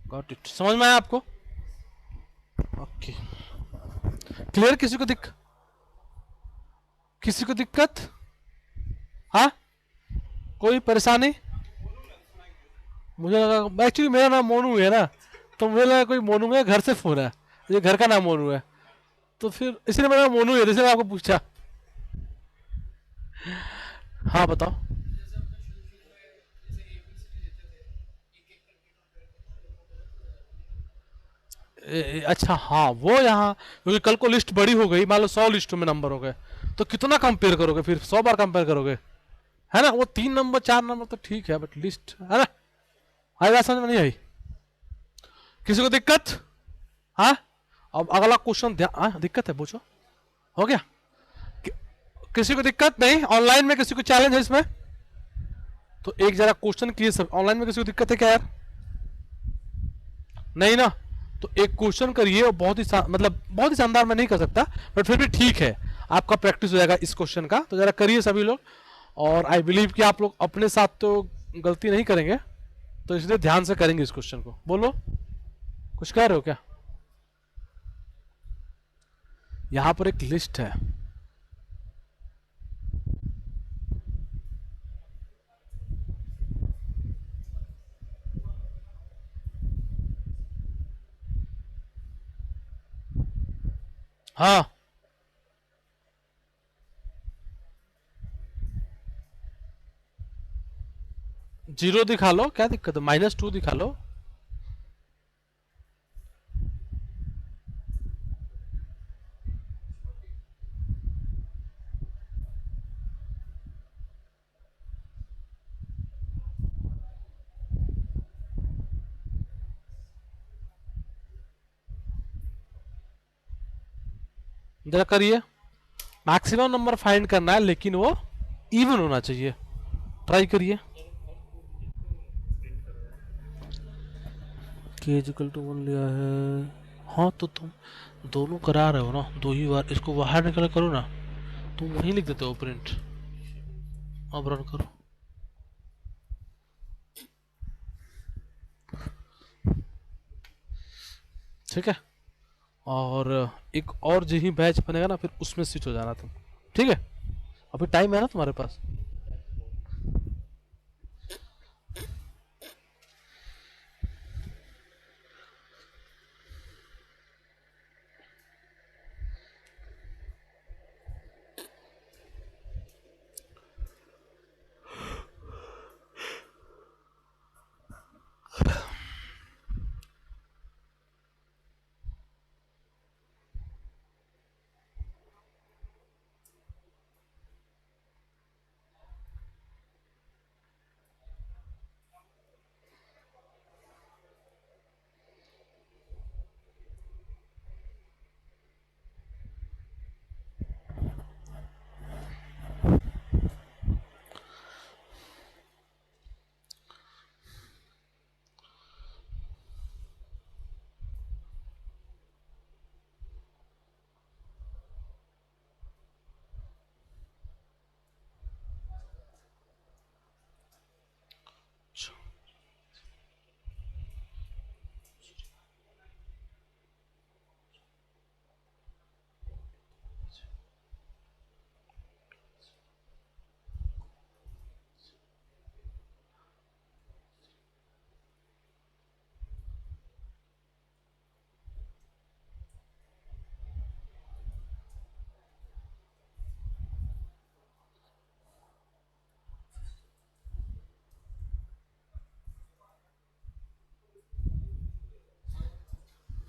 गॉट इट। समझ में आया आपको? Okay clear. किसी को दिक्कत? हाँ, कोई परेशानी? मुझे लगा एक्चुअली मेरा नाम मोनू है ना, तो मुझे लगा कोई मोनू है, घर से फोन है, ये घर का नाम मोनू है, तो फिर इसलिए मेरा मोनू है, इसलिए आपको पूछा। हाँ बताओ। अच्छा हाँ, वो यहाँ क्योंकि कल को लिस्ट बड़ी हो गई, मान लो 100 लिस्टों में नंबर हो गए, तो कितना कंपेयर करोगे फिर, 100 बार कंपेयर करोगे, है ना। वो 3 नंबर 4 नंबर तो ठीक है, बट लिस्ट है ना। आई बात समझ में नहीं आई? किसी को दिक्कत? हाँ, अब अगला क्वेश्चन ध्यान। हाँ दिक्कत है, पूछो। हो गया? कि, किसी को दिक्कत नहीं? ऑनलाइन में किसी को चैलेंज है इसमें? तो एक जरा क्वेश्चन क्लियर, सब ऑनलाइन में किसी को दिक्कत है क्या यार? नहीं ना? तो एक क्वेश्चन करिए, और बहुत ही मतलब बहुत ही शानदार मैं नहीं कर सकता, बट फिर भी ठीक है, आपका प्रैक्टिस हो जाएगा इस क्वेश्चन का, तो जरा करिए सभी लोग। और आई बिलीव कि आप लोग अपने साथ तो गलती नहीं करेंगे, तो इसलिए ध्यान से करेंगे इस क्वेश्चन को। बोलो, कुछ कह रहे हो क्या? यहां पर एक लिस्ट है, हाँ जीरो दिखा लो, क्या दिक्कत है, -2 दिखा लो। जरा करिए, मैक्सिमम नंबर फाइंड करना है, लेकिन वो इवन होना चाहिए। ट्राई करिए। के इक्वल टू 1 लिया है, हाँ तो तुम दोनों करा रहे हो ना, 2 ही बार इसको बाहर निकल करो ना, तुम वहीं लिख देते हो प्रिंट। अब रन करो, ठीक है। और एक और जो ही बैच बनेगा ना, फिर उसमें स्विच हो जाना तुम, ठीक है। अभी टाइम है ना तुम्हारे पास?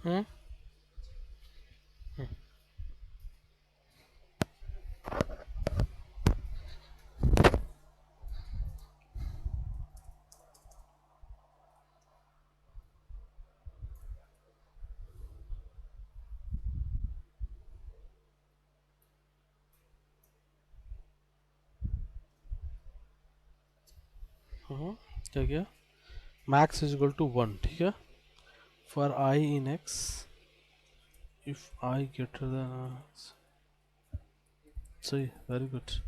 हम्म क्या किया? मैक्स इज इक्वल टू 1, ठीक है, for I in x if i greater then, सही, वेरी गुड.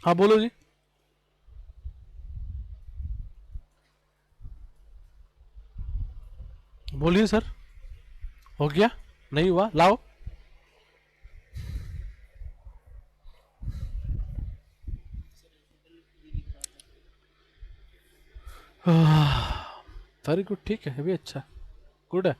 हाँ बोलो जी. बोलिए सर. हो गया? नहीं हुआ? लाओ. वेरी गुड, ठीक है, ये भी अच्छा, गुड है.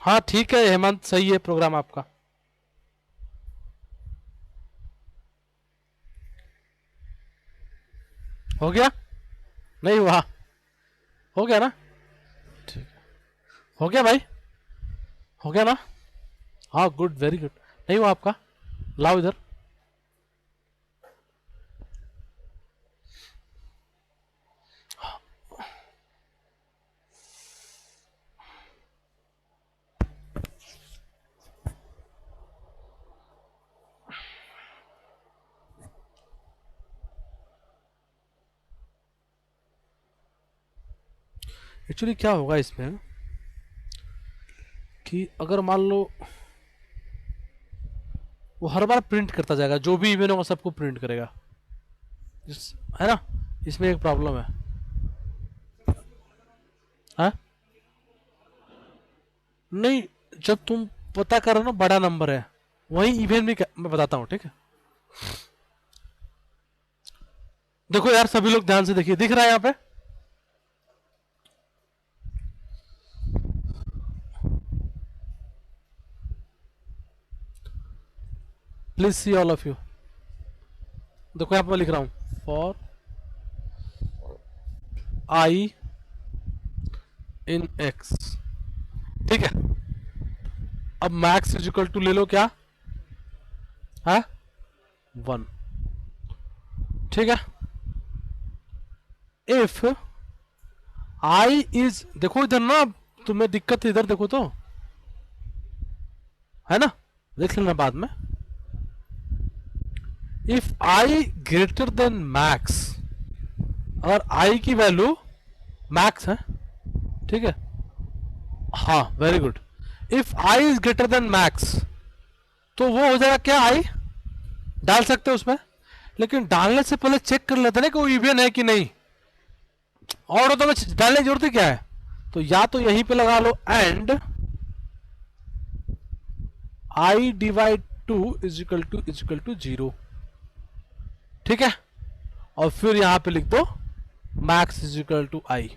हाँ ठीक है हेमंत, सही है प्रोग्राम आपका. हो गया? नहीं हुआ? हो गया ना? ठीक. हो गया भाई? हो गया ना? हाँ गुड, वेरी गुड. नहीं हुआ आपका? लाओ इधर. एक्चुअली क्या होगा इसमें कि अगर मान लो वो हर बार प्रिंट करता जाएगा, जो भी इवेंट होगा सबको प्रिंट करेगा. है ना, इसमें एक प्रॉब्लम है। हाँ नहीं, जब तुम पता करो ना बड़ा नंबर है, वही इवेंट भी मैं बताता हूँ, ठीक है। देखो यार सभी लोग ध्यान से देखिए, दिख रहा है यहाँ पे? Please see all of you. देखो यहाँ पे मैं लिख रहा हूँ फॉर आई इन एक्स, ठीक है। अब मैक्स इज इक्वल टू ले लो क्या है, 1, ठीक है। इफ आई इज, देखो इधर ना, तुम्हें दिक्कत इधर देखो तो, है ना, देख लेना बाद में। If i greater than max, अगर आई की वैल्यू मैक्स है, ठीक है, हाँ very good. If I is greater than max, तो वो हो जाएगा क्या, आई डाल सकते हो उसमें, लेकिन डालने से पहले चेक कर लेते ना कि वो इवन है कि नहीं, और तो डालने की जरूरत ही क्या है। तो या तो यहीं पे लगा लो and i divide 2 is equal to 0, ठीक है, और फिर यहां पे लिख दो max is equal to i.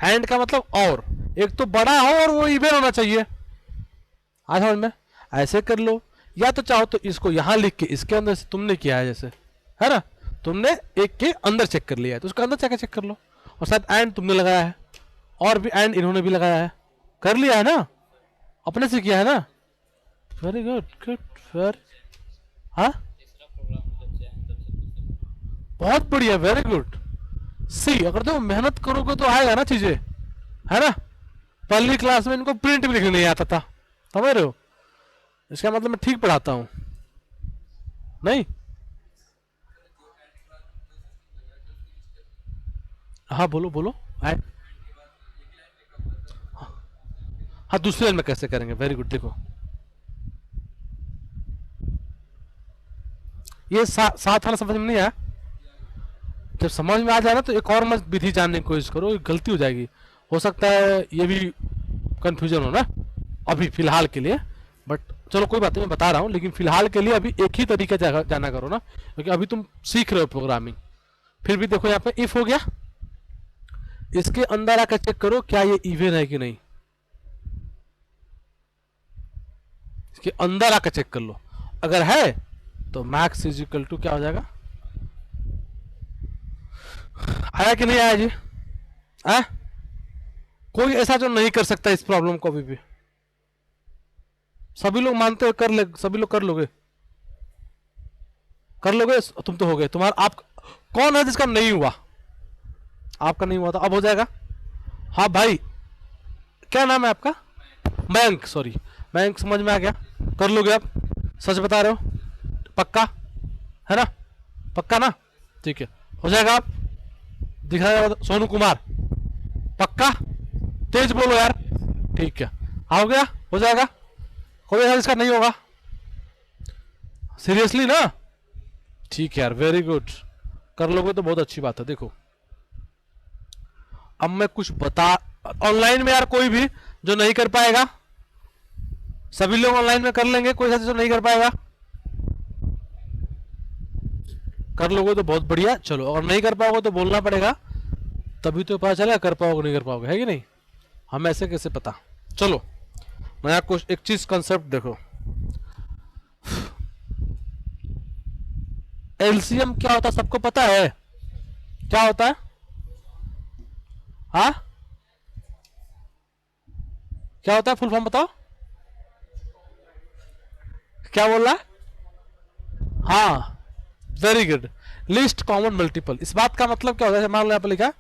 And का मतलब और, एक तो बड़ा हो और वो इवन होना चाहिए, आ समझ में, ऐसे कर लो। या तो चाहो तो इसको यहां लिख के इसके अंदर से तुमने किया है जैसे, है ना, तुमने एक के अंदर चेक कर लिया है तो उसके अंदर जाके चेक कर लो, और शायद एंड तुमने लगाया है, और भी एंड इन्होंने भी लगाया है, कर लिया है ना, अपने से किया है ना, वेरी गुड गुड फिर, हाँ बहुत बढ़िया वेरी गुड। सी अगर तुम मेहनत करोगे तो आएगा ना चीजें, है ना। पहली क्लास में इनको प्रिंट भी लिखने नहीं आता था, समझ रहे हो, इसका मतलब मैं ठीक पढ़ाता हूं, नहीं। हाँ बोलो बोलो। एंड हाँ दूसरी लाइन में कैसे करेंगे, वेरी गुड। देखो ये साथ वाला समझ में नहीं आया, जब समझ में आ जाए ना तो एक और मत विधि जानने की कोशिश करो, गलती हो जाएगी, हो सकता है ये भी कंफ्यूजन हो ना अभी फिलहाल के लिए, बट चलो कोई बात नहीं, मैं बता रहा हूँ, लेकिन फिलहाल के लिए अभी एक ही तरीका जाना करो ना, क्योंकि अभी तुम सीख रहे हो प्रोग्रामिंग। फिर भी देखो यहाँ पे इफ हो गया, इसके अंदर आकर चेक करो क्या ये इवन है कि नहीं, इसके अंदर आकर चेक कर लो, अगर है तो मैक्स इज इक्वल टू क्या हो जाएगा, आया कि नहीं आया जी, आ? कोई ऐसा जो नहीं कर सकता इस प्रॉब्लम को अभी भी, सभी लोग मानते हो कर ले, सभी लोग कर लोगे, कर लोगे, तुम तो हो गए, तुम्हारा आप कौन है जिसका नहीं हुआ, आपका नहीं हुआ था, अब हो जाएगा। हाँ भाई क्या नाम है आपका, मयंक, सॉरी मयंक, समझ में आ गया, कर लोगे आप, सच बता रहे हो, पक्का है ना, पक्का ना, ठीक है, हो जाएगा। आप दिखाएगा सोनू कुमार, पक्का, तेज बोलो यार, ठीक है, हो गया, हो जाएगा, कोई ऐसा इसका नहीं होगा, सीरियसली ना, ठीक है यार वेरी गुड, कर लोगे तो बहुत अच्छी बात है। देखो अब मैं कुछ बता, ऑनलाइन में यार कोई भी जो नहीं कर पाएगा, सभी लोग ऑनलाइन में कर लेंगे, कोई ऐसा जो नहीं कर पाएगा, कर लोगे तो बहुत बढ़िया, चलो, और नहीं कर पाओगे तो बोलना पड़ेगा, तभी तो पता चलेगा कर पाओगे नहीं कर पाओगे, है कि नहीं, हम ऐसे कैसे पता। चलो नया कुछ एक चीज कंसेप्ट देखो, एलसीएम क्या होता है सबको पता है, क्या होता है, हाँ क्या होता है, फुल फॉर्म बताओ, क्या बोल रहा है, हाँ very good, list common multiple. इस बात का मतलब क्या होता है, मान लो यहाँ पर लिखा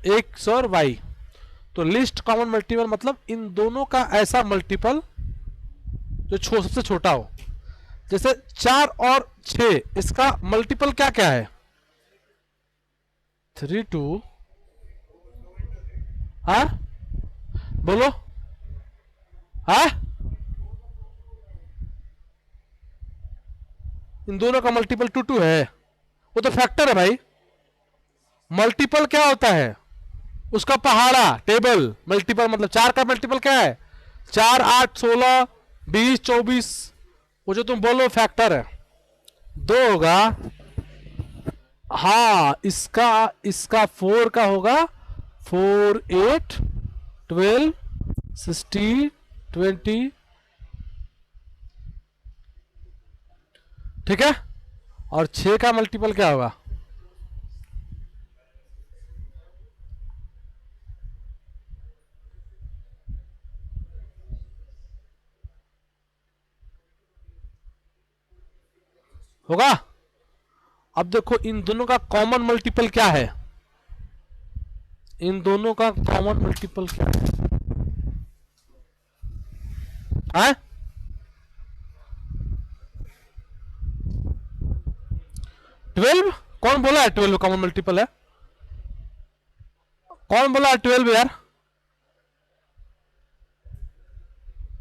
एक्स और वाई, तो लिस्ट कॉमन मल्टीपल मतलब इन दोनों का ऐसा मल्टीपल जो सबसे छोटा हो, जैसे 4 और 6, इसका मल्टीपल क्या क्या है, 3 2, हाँ बोलो, हाँ इन दोनों का मल्टीपल 2 2 है, वो तो फैक्टर है भाई। मल्टीपल क्या होता है, उसका पहाड़ा टेबल। मल्टीपल मतलब 4 का मल्टीपल क्या है, 4, 8, 16, 20, 24। वो जो तुम बोलो फैक्टर है, 2 होगा। हाँ इसका इसका 4 का होगा, 4, 8, 12, 16, 20, ठीक है। और 6 का मल्टीपल क्या होगा, होगा। अब देखो इन दोनों का कॉमन मल्टीपल क्या है, इन दोनों का कॉमन मल्टीपल क्या है? 12। कौन बोला है 12 कॉमन मल्टीपल है, कौन बोला है 12 यार?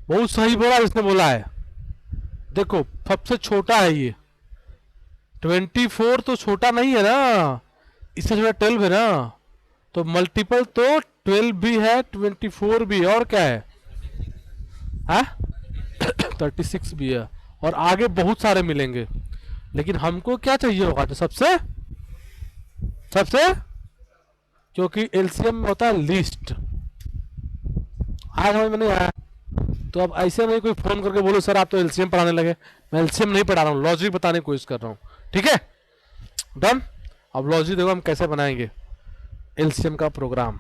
बहुत सही बोला जिसने बोला है। देखो सबसे छोटा है ये, 24 तो छोटा नहीं है ना, इससे छोटा 12 है ना। तो मल्टीपल तो 12 भी है, 24 भी है, और क्या है, हाँ? 36 भी है, और आगे बहुत सारे मिलेंगे। लेकिन हमको क्या चाहिए होगा, जो सबसे सबसे, क्योंकि एलसीएम में होता है लीस्ट। आज समझ में नहीं आया तो अब ऐसे नहीं कोई फोन करके बोलो सर आप तो एलसीएम पढ़ाने लगे। मैं एलसीएम नहीं पढ़ा रहा हूँ, लॉजिक बताने की कोशिश कर रहा हूँ, ठीक है। डन। अब लॉजिक देखो हम कैसे बनाएंगे एलसीएम का प्रोग्राम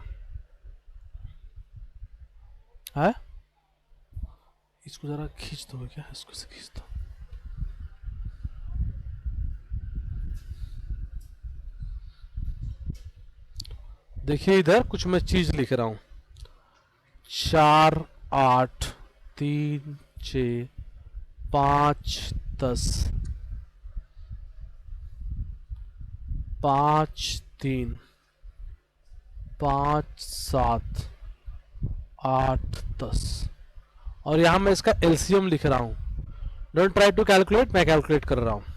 है। इसको जरा खींच दो, क्या इसको से खींच दो। देखिए इधर कुछ मैं चीज लिख रहा हूं, 4, 8, 3, 6, 5, 10, 5, 3, 5, 7, 8, 10, और यहां मैं इसका एलसीएम लिख रहा हूं। डोंट ट्राई टू कैलकुलेट, मैं कैलकुलेट कर रहा हूं।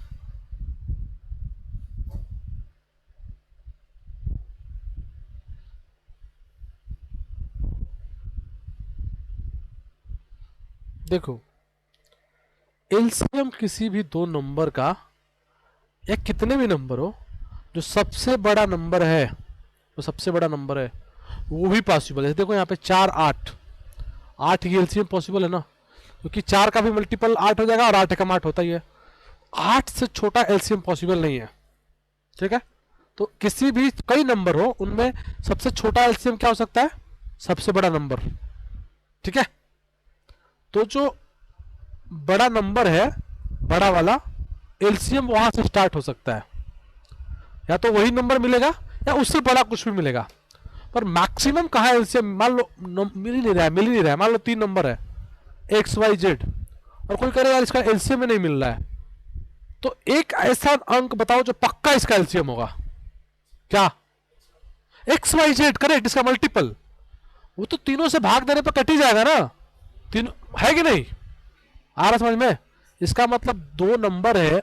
देखो एलसीएम किसी भी दो नंबर का, या कितने भी नंबर हो, जो सबसे बड़ा नंबर है, जो सबसे बड़ा नंबर है वो भी पॉसिबल है। देखो यहाँ पे 4, 8, 8 की एलसीएम पॉसिबल है ना, क्योंकि 4 का भी मल्टीपल 8 हो जाएगा और 8 कम 8 होता ही है। 8 से छोटा एलसीएम पॉसिबल नहीं है, ठीक है। तो किसी भी कई नंबर हो उनमें सबसे छोटा एलसीएम क्या हो सकता है, सबसे बड़ा नंबर, ठीक है। तो जो बड़ा नंबर है, बड़ा वाला एलसीएम वहां से स्टार्ट हो सकता है, या तो वही नंबर मिलेगा या उससे बड़ा कुछ भी मिलेगा। पर मैक्सिमम कहाँ है एलसीएम, मान लो मिल ही नहीं रहा है, मिल ही नहीं रहा है। मान लो 3 नंबर है XYZ, और कोई कह रहा है यार इसका एलसीएम में नहीं मिल रहा है, तो एक ऐसा अंक बताओ जो पक्का इसका एलसीएम होगा। क्या? XYZ करेक्ट, इसका मल्टीपल। वो तो तीनों से भाग देने पर कट ही जाएगा ना, तीनों है कि नहीं, आ रहा समझ में? इसका मतलब 2 नंबर है।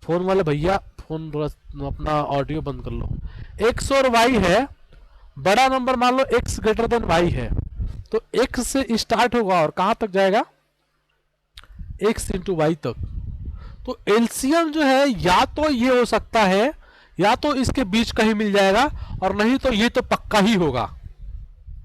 फोन वाले भैया फोन अपना ऑडियो बंद कर लो। एक्स और वाई है, बड़ा नंबर मान लो एक्स ग्रेटर देन वाई है, तो एक्स से स्टार्ट होगा और कहां तक जाएगा, एक्स इंटू वाई तक। तो एलसीएम जो है या तो ये हो सकता है, या तो इसके बीच कहीं मिल जाएगा, और नहीं तो ये तो पक्का ही होगा।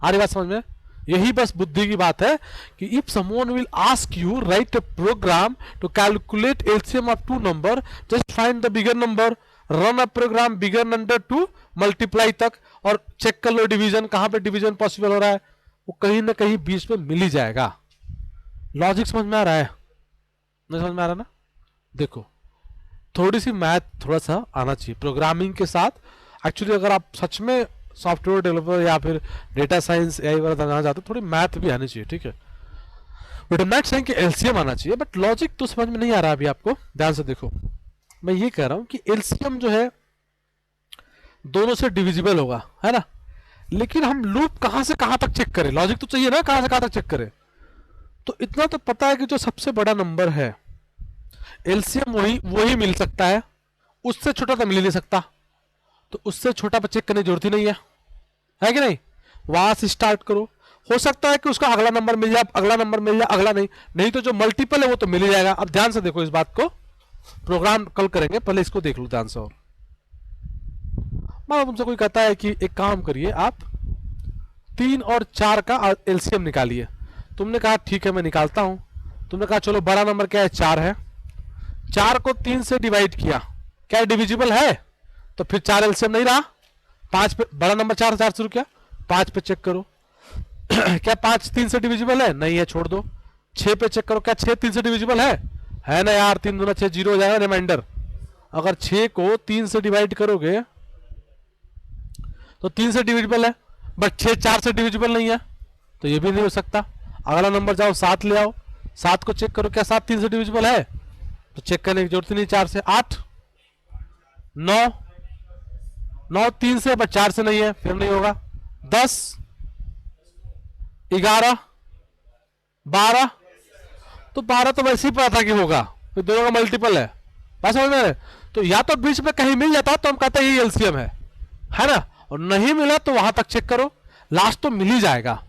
आ रही बात समझ में? यही बस बुद्धि की बात है कि if someone will ask you write a program to calculate LCM of 2 number, just find the bigger number, run a program bigger under to multiply तक, और चेक कर लो डिवीजन, कहां पे डिवीजन पॉसिबल हो रहा है, वो कहीं ना कहीं बीच में मिल ही जाएगा। लॉजिक समझ में आ रहा है? नहीं समझ में आ रहा ना? देखो थोड़ी सी मैथ थोड़ा सा आना चाहिए प्रोग्रामिंग के साथ। एक्चुअली अगर आप सच में सॉफ्टवेयर डेवलपर या फिर डेटा साइंस एआई वाला जानना चाहते हो, थोड़ी मैथ भी आनी चाहिए, ठीक है। बट नॉट सेइंग कि एलसीएम आना चाहिए, बट लॉजिक तो समझ में नहीं आ रहा अभी आपको, ध्यान से देखो। मैं ये कह रहा हूं कि एलसीएम जो है दोनों से डिविजिबल होगा, है ना, लेकिन हम लूप कहां से कहां तक चेक करें, लॉजिक तो चाहिए ना, कहां से कहां तक चेक करें। तो इतना तो पता है कि जो सबसे बड़ा नंबर है एलसीएम वही वही मिल सकता है, उससे छोटा तो मिल ही नहीं सकता, तो उससे छोटा पर चेक करने की जरूरत ही नहीं है कि नहीं। वहां से स्टार्ट करो, हो सकता है कि उसका अगला नंबर मिल जाए, अगला नंबर मिल जाए, अगला नहीं, नहीं तो जो मल्टीपल है वो तो मिल ही जाएगा। अब ध्यान से देखो इस बात को, प्रोग्राम कल करेंगे, पहले इसको देख लो ध्यान से। और मान तुमसे कोई कहता है कि एक काम करिए आप 3 और 4 का एलसीएम निकालिए, तुमने कहा ठीक है मैं निकालता हूं, तुमने कहा चलो बड़ा नंबर क्या है 4 है, 4 को 3 से डिवाइड किया, क्या डिविजिबल है, तो फिर 4 एलसीएम नहीं रहा, 5 पे बड़ा नंबर 4 4 शुरू किया, 5 पे चेक करो क्या 5 3 से डिविजिबल है, नहीं है, छोड़ दो। 6 पे चेक करो, क्या 6 3 से डिविजिबल है ना यार, 3 दूना 6 जीरो हो जाएगा, रिमाइंडर। अगर 6 को 3 से डिवाइड करोगे तो 3 से डिविजिबल है, बट 6 4 से डिविजिबल नहीं है, तो ये भी नहीं हो सकता। अगला नंबर जाओ 7 ले आओ, 7 को चेक करो, क्या 7 3 से डिविजिबल है, तो चेक करने की जरूरत नहीं, 4 से। 8 9 9 3 से, बट 4 से नहीं है, फिर नहीं होगा। 10 11 12, तो 12 तो वैसे ही पता था कि होगा, तो दोनों का मल्टीपल है, बात समझ में। तो या तो बीच में कहीं मिल जाता तो हम कहते हैं ये एलसीएम है ना, और नहीं मिला तो वहां तक चेक करो, लास्ट तो मिल ही जाएगा।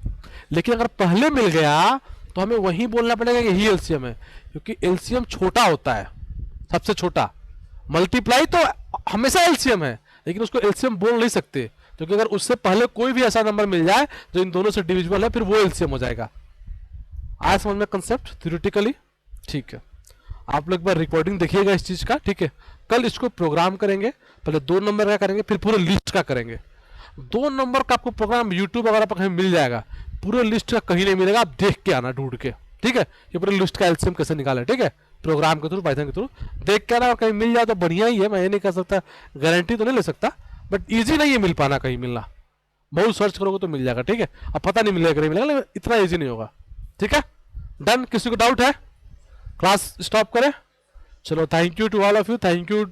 लेकिन अगर पहले मिल गया तो हमें वही बोलना पड़ेगा कि यही एलसीएम है, क्योंकि एलसीएम छोटा होता है, सबसे छोटा। मल्टीप्लाई तो हमेशा एलसीएम है, लेकिन उसको एलसीएम बोल नहीं सकते, क्योंकि अगर उससे पहले कोई भी ऐसा नंबर मिल जाए जो इन दोनों से डिविजिबल है, फिर वो एलसीएम हो जाएगा। आया समझ में कंसेप्ट थ्योरेटिकली? ठीक है, आप लोग एक बार रिकॉर्डिंग देखिएगा इस चीज का, ठीक है। कल इसको प्रोग्राम करेंगे, पहले 2 नंबर का करेंगे, फिर पूरे लिस्ट का करेंगे। 2 नंबर का आपको प्रोग्राम यूट्यूब वगैरह पर कहीं मिल जाएगा, पूरे लिस्ट का कहीं नहीं मिलेगा, आप देख के आना ढूंढ के, ठीक है। ये पूरे लिस्ट का एलसीएम कैसे निकाले, ठीक है, प्रोग्राम के थ्रू, पाइथन के थ्रू देख के आना, और कहीं मिल जाए तो बढ़िया ही है, मैं ये नहीं कह सकता, गारंटी तो नहीं ले सकता, बट ईजी नहीं है मिल पाना, कहीं मिलना, बहुत सर्च करोगे तो मिल जाएगा, ठीक है। अब पता नहीं मिलेगा नहीं मिलेगा, लेकिन इतना ईजी नहीं होगा, ठीक है। डन, किसी को डाउट है? क्लास स्टॉप करें? चलो, thank you to all of you, thank you.